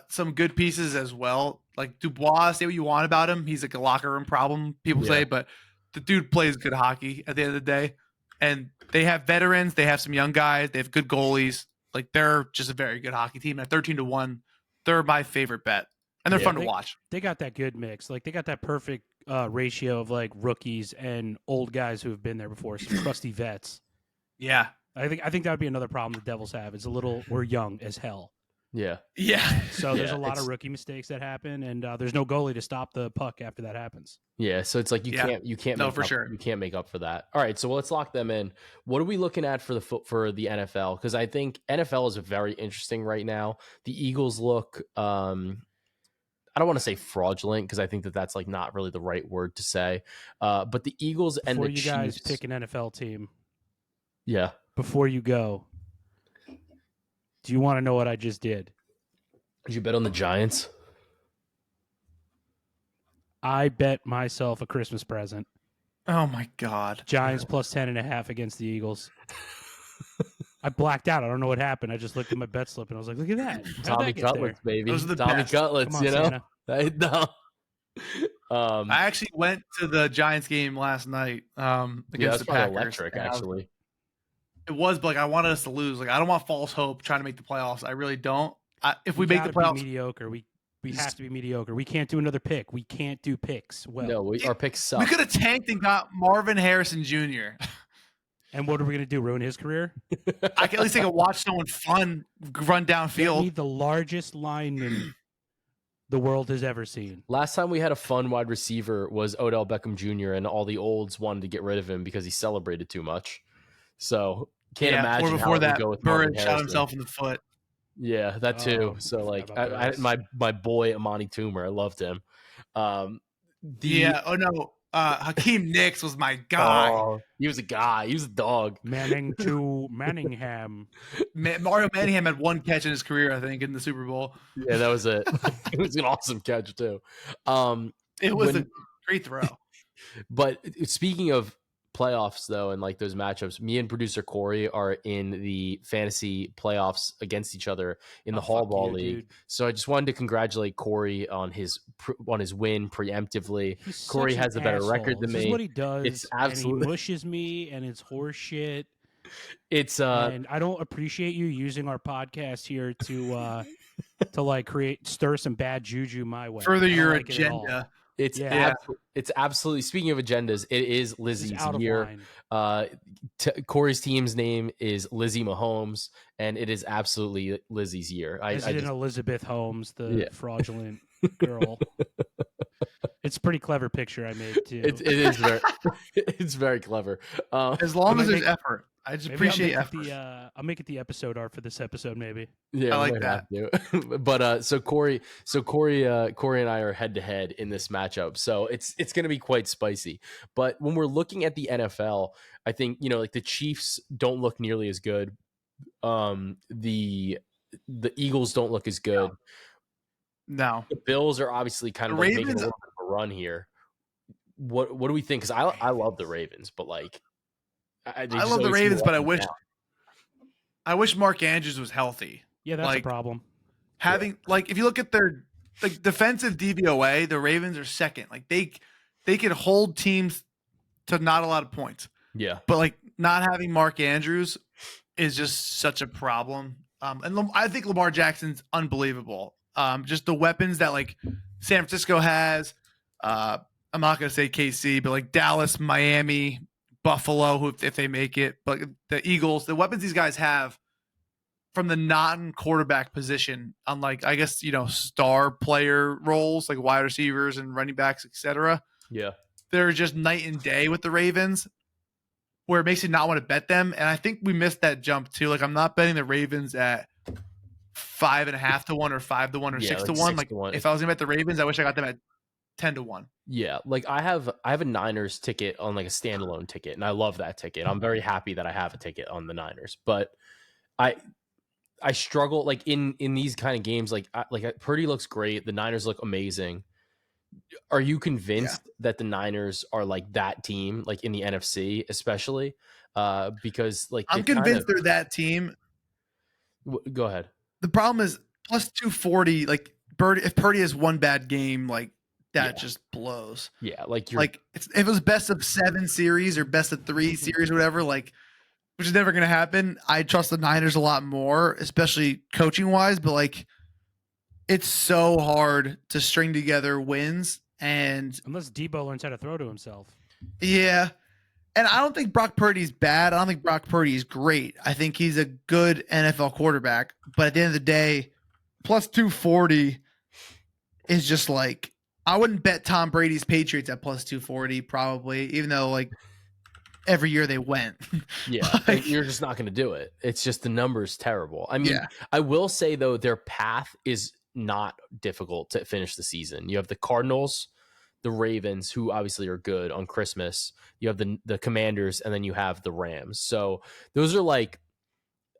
some good pieces as well. Like Dubois, say what you want about him. He's like a locker room problem, people say, but the dude plays good hockey at the end of the day. And they have veterans, they have some young guys, they have good goalies. Like they're just a very good hockey team. At 13-1, they're my favorite bet. And they're fun to watch. They got that good mix. Like they got that perfect ratio of like rookies and old guys who have been there before, some crusty vets. Yeah. I think that would be another problem the Devils have. It's a little we're young as hell. Yeah. Yeah. So there's a lot of rookie mistakes that happen, and there's no goalie to stop the puck after that happens. Yeah, so it's like you can't No, make for up, sure. you can't make up for that. All right, so let's lock them in. What are we looking at for the NFL? Because I think NFL is very interesting right now. The Eagles look I don't want to say fraudulent because I think that's like not really the right word to say. But the Eagles and Before the you Chiefs, guys pick an NFL team, yeah. before you go, do you want to know what I just did? Did you bet on the Giants? I bet myself a Christmas present. Oh my God. Giants plus 10.5 against the Eagles. I blacked out. I don't know what happened. I just looked at my bet slip and I was like, look at that. How'd Tommy that get Cutlets, there? baby. Those are the Tommy best. Cutlets, Come on, you know? Santa. No. I actually went to the Giants game last night against the Packers. Electric, actually. It was, but like I wanted us to lose. Like I don't want false hope trying to make the playoffs. I really don't. If we make the gotta playoffs, be mediocre. We have to be mediocre. We can't do another pick. We can't do picks. Well, No, our picks suck. we could have tanked and got Marvin Harrison Jr. And what are we gonna do? Ruin his career? I can at least take a watch someone fun run Get downfield. me the largest lineman the world has ever seen. Last time we had a fun wide receiver was Odell Beckham Jr. and all the olds wanted to get rid of him because he celebrated too much. So can't imagine or before how that, it would go with Marvin Burris shot Harrison. himself in the foot. Yeah, that too. Oh, So like, forgot about Burris. my boy Amani Toomer, I loved him. Oh no, Hakeem Nicks was my guy. Oh, he was a guy. He was a dog. Manning to Manningham. Mario Manningham had 1 catch in his career, I think, in the Super Bowl. Yeah, that was it. It was an awesome catch too. It was a great throw. But speaking of playoffs though, and like those matchups, me and producer Corey are in the fantasy playoffs against each other in the Hall Ball League. Dude. So I just wanted to congratulate Corey on his win preemptively. He's Corey such an has a better asshole. record than This me. is what he does. It's and absolutely- he mushes me, and it's horse shit. It's And I don't appreciate you using our podcast here to like stir some bad juju my way. Further I don't your like it at all. agenda. it's absolutely, speaking of agendas, it is This is Lizzie's out of year. line. Corey's team's name is Lizzie Mahomes, and it is absolutely Lizzie's year. Is it in Elizabeth Holmes, the fraudulent girl? It's a pretty clever picture I made too. it is very it's very clever. As long as there's effort. I just Maybe appreciate I'll effort. make I'll make it the episode art for this episode, maybe. Yeah, I like we might have to. But Corey and I are head to head in this matchup, so it's going to be quite spicy. But when we're looking at the NFL, I think like the Chiefs don't look nearly as good. The Eagles don't look as good. No. The Bills are obviously kind of The like making a Ravens- little bit of a run here. What do we think? Because I love the Ravens, but like I love the Ravens, but I wish Mark Andrews was healthy. Yeah, that's a Like, problem. Having if you look at their defensive DVOA, the Ravens are second. Like they can hold teams to not a lot of points. Yeah. But like not having Mark Andrews is just such a problem. And I think Lamar Jackson's unbelievable. Just the weapons that like San Francisco has. I'm not gonna say KC, but like Dallas, Miami, Buffalo, if they make it, but the Eagles, the weapons these guys have from the non-quarterback position, unlike, I guess, star player roles like wide receivers and running backs, etc. Yeah. They're just night and day with the Ravens, where it makes you not want to bet them. And I think we missed that jump too. Like, I'm not betting the Ravens at 5.5 to 1 or 5 to 1 or 6 to 1. 6 Like, to 1. if I was gonna bet the Ravens, I wish I got them at 10 to 1. Yeah, like I have a Niners ticket on like a standalone ticket, and I love that ticket. I'm very happy that I have a ticket on the Niners, but I struggle like in these kind of games. Like Purdy looks great, the Niners look amazing. Are you convinced that the Niners are like that team, like in the NFC, especially? Because like I'm convinced they're that team. Go ahead. The problem is plus 240. Like if Purdy has one bad game, like that just blows. Yeah, like if it was best of 7 series or best of 3 series or whatever, like, which is never going to happen. I trust the Niners a lot more, especially coaching wise, but like it's so hard to string together wins. And unless Debo learns how to throw to himself. Yeah. And I don't think Brock Purdy's bad. I don't think Brock Purdy is great. I think he's a good NFL quarterback. But at the end of the day, plus 240 is just like, I wouldn't bet Tom Brady's Patriots at plus 240 probably, even though like every year they went. Yeah, like, you're just not going to do it. It's just the number's terrible. I mean, I will say though, their path is not difficult to finish the season. You have the Cardinals, the Ravens, who obviously are good on Christmas. You have the Commanders, and then you have the Rams. So those are like,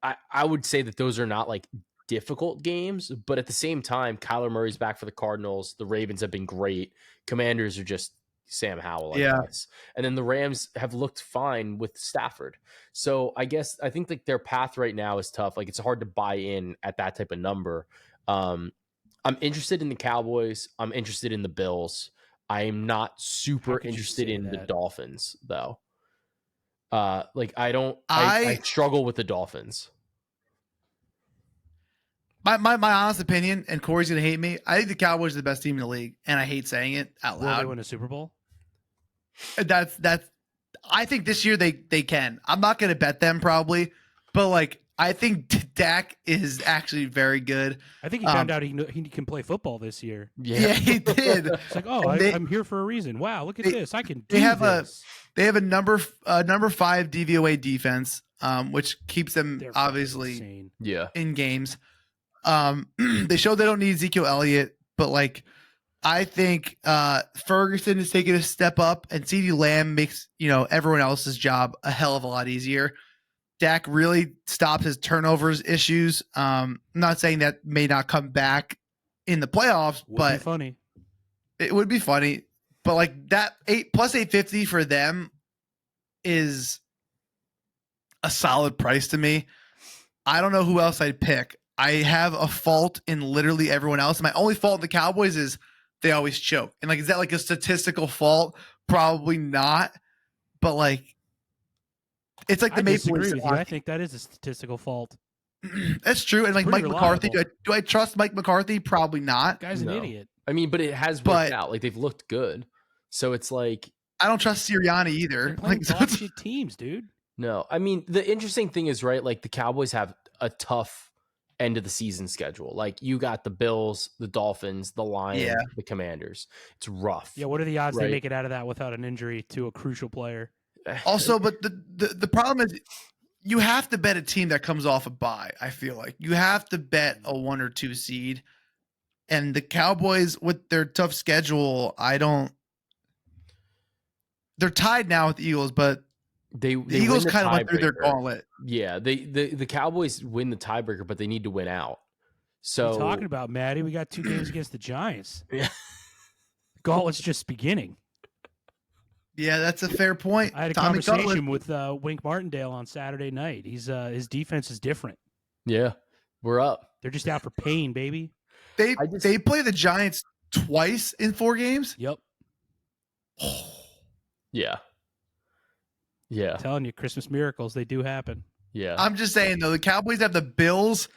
I would say that those are not like difficult games, but at the same time, Kyler Murray's back for the Cardinals. The Ravens have been great. Commanders are just Sam Howell, I guess. And then the Rams have looked fine with Stafford. So I think like their path right now is tough. Like it's hard to buy in at that type of number. I'm interested in the Cowboys. I'm interested in the Bills. I'm not super interested in the Dolphins though. Like I struggle with the Dolphins. My honest opinion, and Corey's gonna hate me, I think the Cowboys are the best team in the league, and I hate saying it out loud. Will they win a Super Bowl? That's I think this year they can. I'm not gonna bet them probably, but like I think Dak is actually very good. I think he found out he can play football this year. Yeah, he did. It's like, I'm here for a reason. Wow, look at this. I can do this. They have a number 5 DVOA defense, which keeps them obviously insane. In games. They showed they don't need Ezekiel Elliott, but like I think Ferguson is taking a step up, and CeeDee Lamb makes everyone else's job a hell of a lot easier. Dak really stopped his turnovers issues. I'm not saying that may not come back in the playoffs, but funny. It would be funny. But like that plus 850 for them is a solid price to me. I don't know who else I'd pick. I have a fault in literally everyone else. My only fault in the Cowboys is they always choke. And like, is that like a statistical fault? Probably not. But like, it's like the Maple Leafs. I think that is a statistical fault. That's true. And like Mike McCarthy, do I trust Mike McCarthy? Probably not. Guy's an idiot. I mean, but it has worked out. Like they've looked good. So it's like I don't trust Sirianni either. Like dog shit teams, dude. No, I mean the interesting thing is right. Like the Cowboys have a tough end of the season schedule. Like you got the Bills, the Dolphins, the Lions, the Commanders. It's rough. Yeah. What are the odds they make it out of that without an injury to a crucial player? Also, but the problem is you have to bet a team that comes off a bye. I feel like you have to bet a 1 or 2 seed, and the Cowboys with their tough schedule, they're tied now with the Eagles, but the Eagles kind of went through their gauntlet. Yeah, the Cowboys win the tiebreaker, but they need to win out. So what are you talking about, Maddie? We got 2 games against the Giants. Yeah, gauntlet's just beginning. Yeah, that's a fair point. I had a conversation with Wink Martindale on Saturday night. He's his defense is different. Yeah, we're up. They're just out for pain, baby. They play the Giants twice in 4 games. Yep. Yeah. Yeah. I'm telling you, Christmas miracles, they do happen. Yeah. I'm just saying though, the Cowboys have the Bills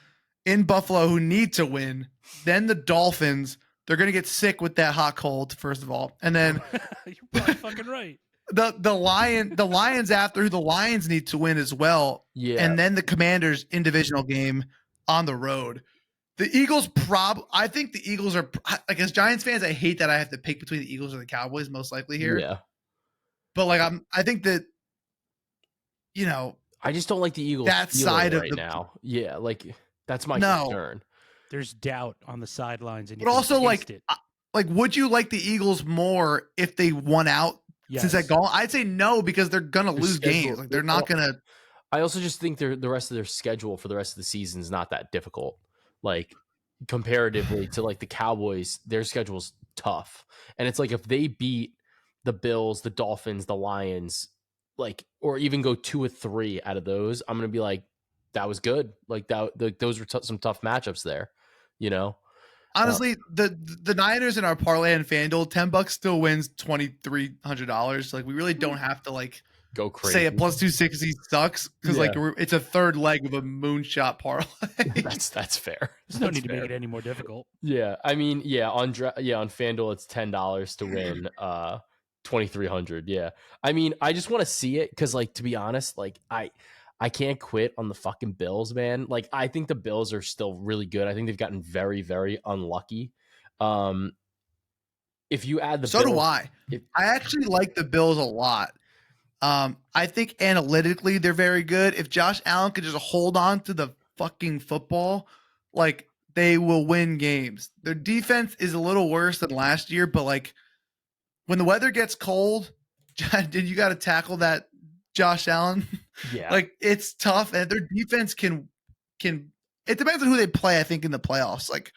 in Buffalo who need to win, then the Dolphins. They're going to get sick with that hot cold, first of all. And then you're probably fucking right. The Lions after the Lions need to win as well. Yeah. And then the Commanders in divisional game on the road. The Eagles I think the Eagles are like, as Giants fans, I hate that I have to pick between the Eagles and the Cowboys most likely here. Yeah. But like I think that, you know, I just don't like the Eagles that side of right the now. Yeah, like that's my No. concern. There's doubt on the sidelines, and you But can also taste it. like, would you like the Eagles more if they won out since that Yes. goal? I'd say no, because they're gonna Their lose schedule- games. Like, they're not gonna. I also just think the rest of their schedule for the rest of the season is not that difficult. Like comparatively to like the Cowboys, their schedule's tough. And it's like if they beat the Bills, the Dolphins, the Lions, like or even go 2 or 3 out of those, I'm gonna be like, that was good. Like those were some tough matchups there, you know. Honestly, the Niners in our parlay and FanDuel, $10 still wins $2,300. Like, we really don't have to like Go crazy. say a plus 260 sucks, because Yeah. like it's a third leg of a moonshot parlay. That's fair. There's no That's need to fair. make it any more difficult. Yeah, I mean, on FanDuel it's $10 to win 2,300. Yeah, I mean, I just want to see it because, like, to be honest, like I can't quit on the fucking Bills, man. Like, I think the Bills are still really good. I think they've gotten very, very unlucky. If you add the So Bills, do I. I actually like the Bills a lot. I think analytically they're very good. If Josh Allen could just hold on to the fucking football, like, they will win games. Their defense is a little worse than last year, but like when the weather gets cold, you got to tackle that Josh Allen. yeah, Like, it's tough, and their defense can. It depends on who they play. I think in the playoffs, like,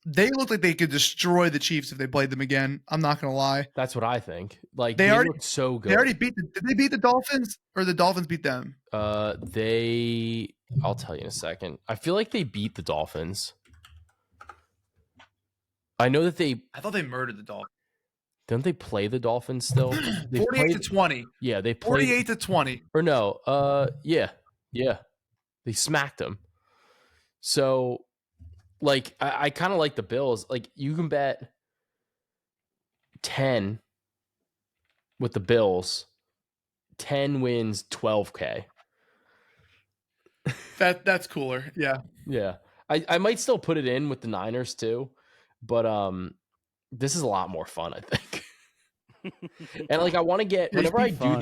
they look like they could destroy the Chiefs if they played them again. I'm not gonna lie. that's what I think. Like, They already look so good. They already did they beat the Dolphins, or the Dolphins beat them? I'll tell you in a second. I feel like they beat the Dolphins. I know that I thought they murdered the Dolphins. don't they play the Dolphins still? 48-20. Yeah, they played 48-20. or no, yeah. They smacked them. So, like, I kind of like the Bills. Like, you can bet 10 with the Bills. 10 wins, 12K. That's cooler. Yeah. Yeah. I might still put it in with the Niners too, but this is a lot more fun, I think. And like I want to get whenever I do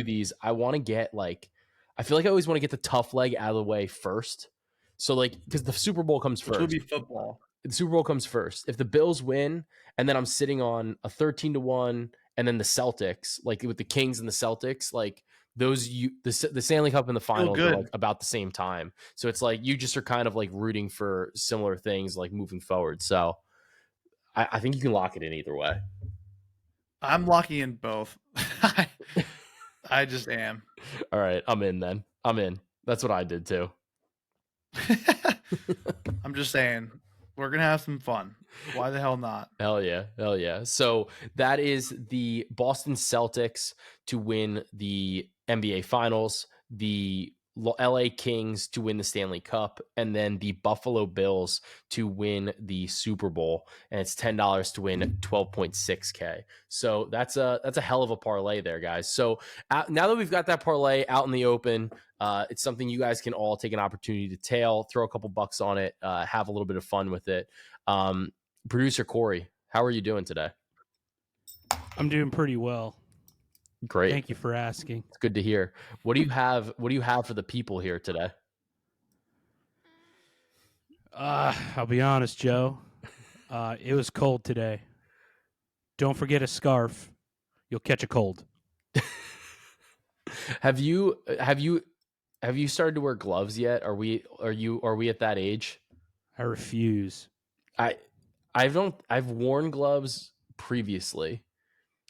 these, I want to get like I feel like I always want to get the tough leg out of the way first. So like because the Super Bowl comes Which first. would be football. The Super Bowl comes first. If the Bills win, and then I'm sitting on a 13-1, and then the Celtics, like with the Kings and the Celtics, like the Stanley Cup and the finals are like about the same time. So it's like you just are kind of like rooting for similar things like moving forward. So I think you can lock it in either way. I'm locking in both. I just am. All right, I'm in then. I'm in. That's what I did too. I'm just saying, we're gonna have some fun. Why the hell not? Hell yeah. So that is the Boston Celtics to win the NBA Finals, the LA Kings to win the Stanley Cup, and then the Buffalo Bills to win the Super Bowl. And it's $10 to win 12.6K. So that's a hell of a parlay there, guys. So now that we've got that parlay out in the open, it's something you guys can all take an opportunity to tail, throw a couple bucks on it, have a little bit of fun with it. Producer Corey, how are you doing today? I'm doing pretty well. Great. Thank you for asking. It's good to hear. What do you have for the people here today? I'll be honest, Joe. It was cold today. Don't forget a scarf. You'll catch a cold. Have you started to wear gloves yet? Are we at that age? I refuse. I've worn gloves previously.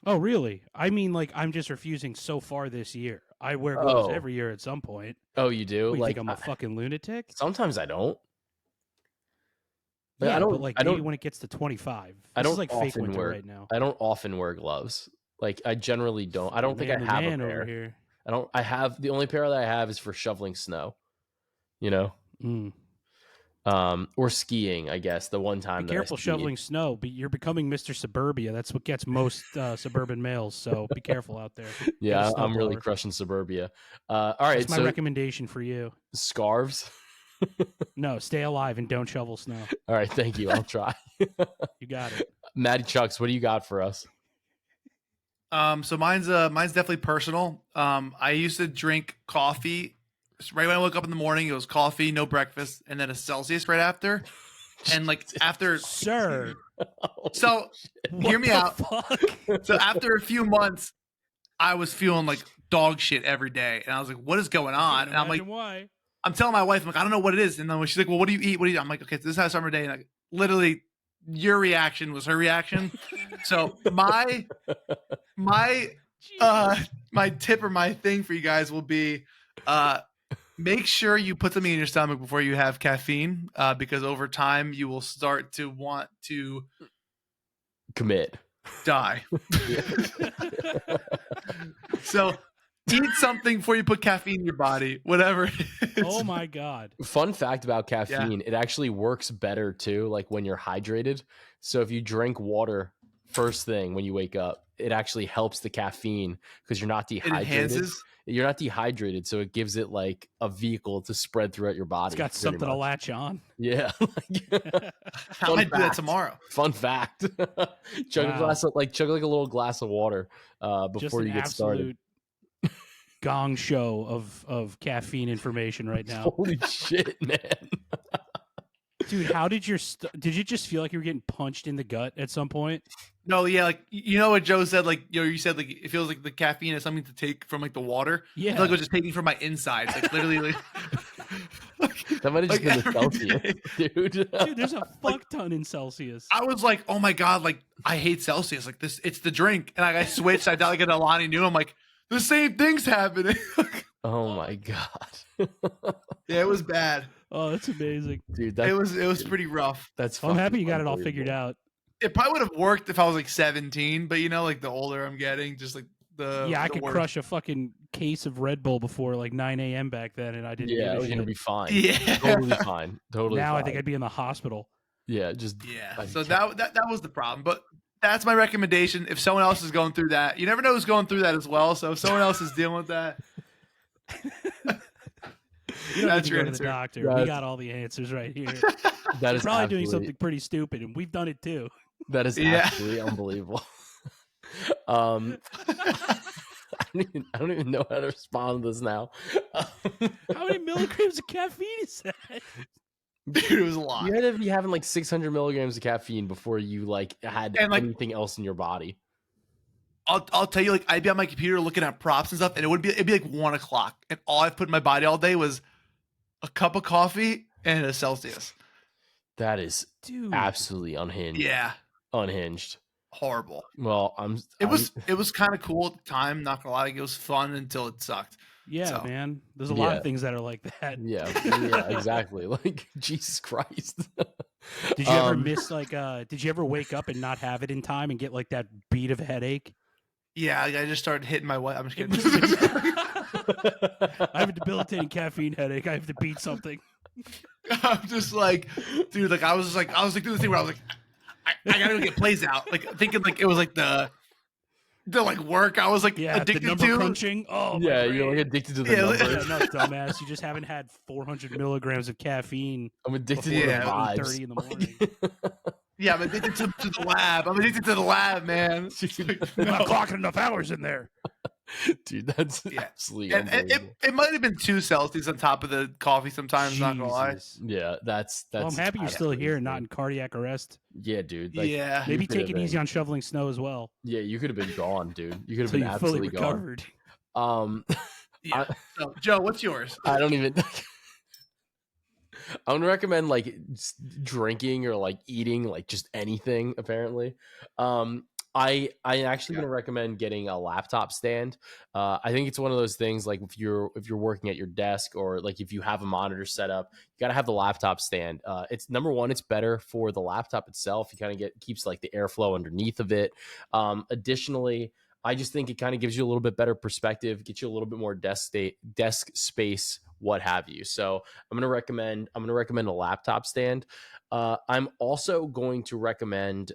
Oh, really? I mean, like, I'm just refusing so far this year. I wear gloves every year at some point. Oh, you do? What, you like think I'm a fucking lunatic? Sometimes I don't. Yeah, but like maybe when it gets to 25. I don't like fake winter right now. I don't often wear gloves. Like I generally don't. I don't think I have a pair. Over here. I have the only pair that I have is for shoveling snow. You know? Or skiing, I guess. The one time be careful shoveling snow, but you're becoming Mr. Suburbia. That's what gets most suburban males. So be careful out there. Yeah, I'm really crushing suburbia. All right, that's my recommendation for you. Scarves. No, stay alive and don't shovel snow. All right, thank you. I'll try. You got it. Matty Chucks, what do you got for us? So mine's definitely personal. I used to drink coffee right when I woke up in the morning. It was coffee, no breakfast, and then a Celsius right after. And like after, Sir, so hear me out. fuck? So after a few months, I was feeling like dog shit every day, and I was like, "What is going on?" And I'm like, why? I'm telling my wife, I'm like, I don't know what it is. And then when she's like, "Well, what do you eat? What do you eat?" I'm like, "Okay, so this is how summer day." And like, literally, your reaction was her reaction. So my my tip or my thing for you guys will be, make sure you put something in your stomach before you have caffeine, because over time you will start to want to Commit. die. So eat something before you put caffeine in your body, whatever it is. Oh my god. Fun fact about caffeine, it actually works better too, like when you're hydrated. So if you drink water first thing when you wake up, it actually helps the caffeine because you're not It dehydrated. enhances. You're not dehydrated, so it gives it like a vehicle to spread throughout your body. It's got pretty something to much. latch on. Yeah. I might do that tomorrow. Fun fact. Chug a Wow. glass of chug like a little glass of water Just before an you get started. absolute gong show of caffeine information right now. Holy shit, man. Dude, how did did you just feel like you were getting punched in the gut at some point? No, yeah, like you know what Joe said, like you said like it feels like the caffeine is something to take from like the water. I Yeah. feel like I was just taking from my insides, like literally like, That might have just like been the every Celsius, day. dude. Dude, there's a fuck ton in Celsius. I was like, oh my god, like I hate Celsius. Like this, it's the drink. And like, I switched. I thought like an Alani knew. I'm like, the same thing's happening. Oh my god. Yeah, it was bad. Oh, that's amazing. Dude, It was pretty rough. that's I'm happy fucking you got it all figured unbelievable. out. It probably would have worked if I was like 17, but you know, like the older I'm getting, just like Yeah, I the could worse. crush a fucking case of Red Bull before like 9 a.m. back then, and I didn't Yeah, give a we're gonna shit. be fine. Yeah. Totally fine. Totally Now fine. I think I'd be in the hospital. Yeah, just Yeah. So that was the problem. But that's my recommendation. If someone else is going through that, you never know who's going through that as well. So if someone else is dealing with that, You don't That's need to your go to answer. the doctor. We That's- got all the answers right here. that is Probably doing absolutely- something pretty stupid, and we've done it too. That is Yeah. absolutely unbelievable. I don't even know how to respond to this now. How many milligrams of caffeine is that? dude, it was a lot. You had to be having like 600 milligrams of caffeine before you like had And, like- anything else in your body. I'll tell you, like I'd be on my computer looking at props and stuff, and it'd be like 1 o'clock, and all I've put in my body all day was a cup of coffee and a Celsius. That is Dude. absolutely unhinged. Yeah, Unhinged. horrible. Well, It was kind of cool at the time. Not gonna lie, like, it was fun until it sucked. Yeah, So- man. There's a lot Yeah. of things that are like that. yeah, exactly. Like Jesus Christ. Did you ever Um, miss like did you ever wake up and not have it in time and get like that beat of headache? Yeah, like, I just started hitting my wife. I'm just kidding. I have a debilitating caffeine headache. I have to beat something. I'm just like, dude, like I was doing this thing where I was like, I gotta go get plays out, like thinking like it was like the like work I was like Yeah, the addicted number to. crunching. Oh, my yeah, you're like brain. addicted to the Yeah, like- numbers. Yeah, no, dumbass. You just haven't had 400 milligrams of caffeine I'm addicted before to the Yeah. vibes. 8:30 in the morning. Yeah, I'm addicted to the lab. I'm addicted to the lab, man. I'm not clocking enough hours in there. Dude, that's Yeah. absolutely And unbelievable. it might have been 2 Celsius on top of the coffee sometimes. Not gonna lie. Jesus. Yeah, that's Well, I'm happy you're still here and not in cardiac arrest. Yeah, dude. Like, Yeah. Maybe you could have take it easy been- on shoveling snow as well Yeah, you could have been gone, dude. You could have until been you fully absolutely gone. recovered. Yeah. So, Joe, what's yours? I don't even. I'm gonna recommend like drinking or like eating like just anything. Apparently, I actually gonna recommend getting a laptop stand. I think it's one of those things like if you're working at your desk or like if you have a monitor set up, you gotta have the laptop stand. It's number one, it's better for the laptop itself. You kind of keeps like the airflow underneath of it. Additionally, I just think it kind of gives you a little bit better perspective, gets you a little bit more desk space, what have you. So I'm gonna recommend a laptop stand. I'm also going to recommend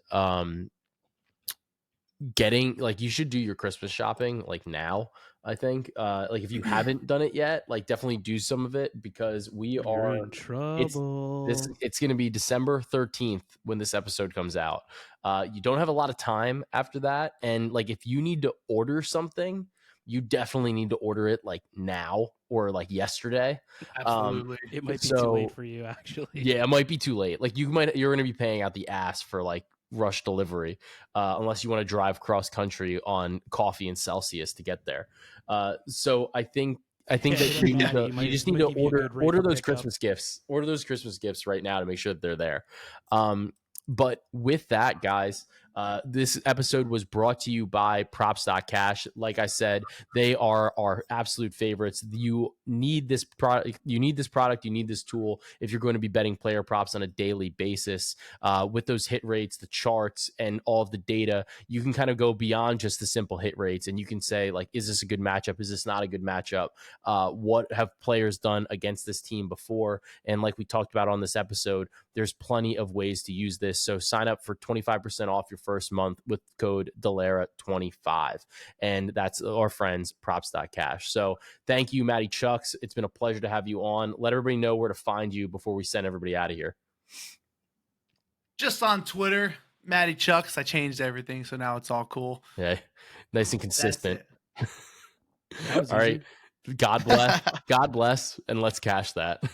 getting like you should do your Christmas shopping like now. I think like if you haven't done it yet, like definitely do some of it because we You're are in it's trouble. it's going to be December 13th when this episode comes out. You don't have a lot of time after that, and like if you need to order something, you definitely need to order it like now or like yesterday. Absolutely. It might be too So late for you, actually. yeah, it might be too late. Like you're going to be paying out the ass for like rush delivery, unless you want to drive cross country on coffee and Celsius to get there. So I think that Hit up you need Maddie. to He you might just he need might to give you a good rate order for those pickup. Christmas gifts. Order those Christmas gifts right now to make sure that they're there. But with that, guys, this episode was brought to you by props.cash. Like I said, they are our absolute favorites. You need this product. You need this tool if you're going to be betting player props on a daily basis. With those hit rates, the charts, and all of the data, you can kind of go beyond just the simple hit rates, and you can say like, is this a good matchup? Is this not a good matchup? What have players done against this team before? And like we talked about on this episode, there's plenty of ways to use this. So sign up for 25% off your first month with code Delera25. And that's our friends, props.cash. So thank you, Matty Chucks. It's been a pleasure to have you on. Let everybody know where to find you before we send everybody out of here. Just on Twitter, Matty Chucks. I changed everything, so now it's all cool. Yeah, nice and That's consistent. it. That was All easy. right. God bless. God bless. And let's cash that.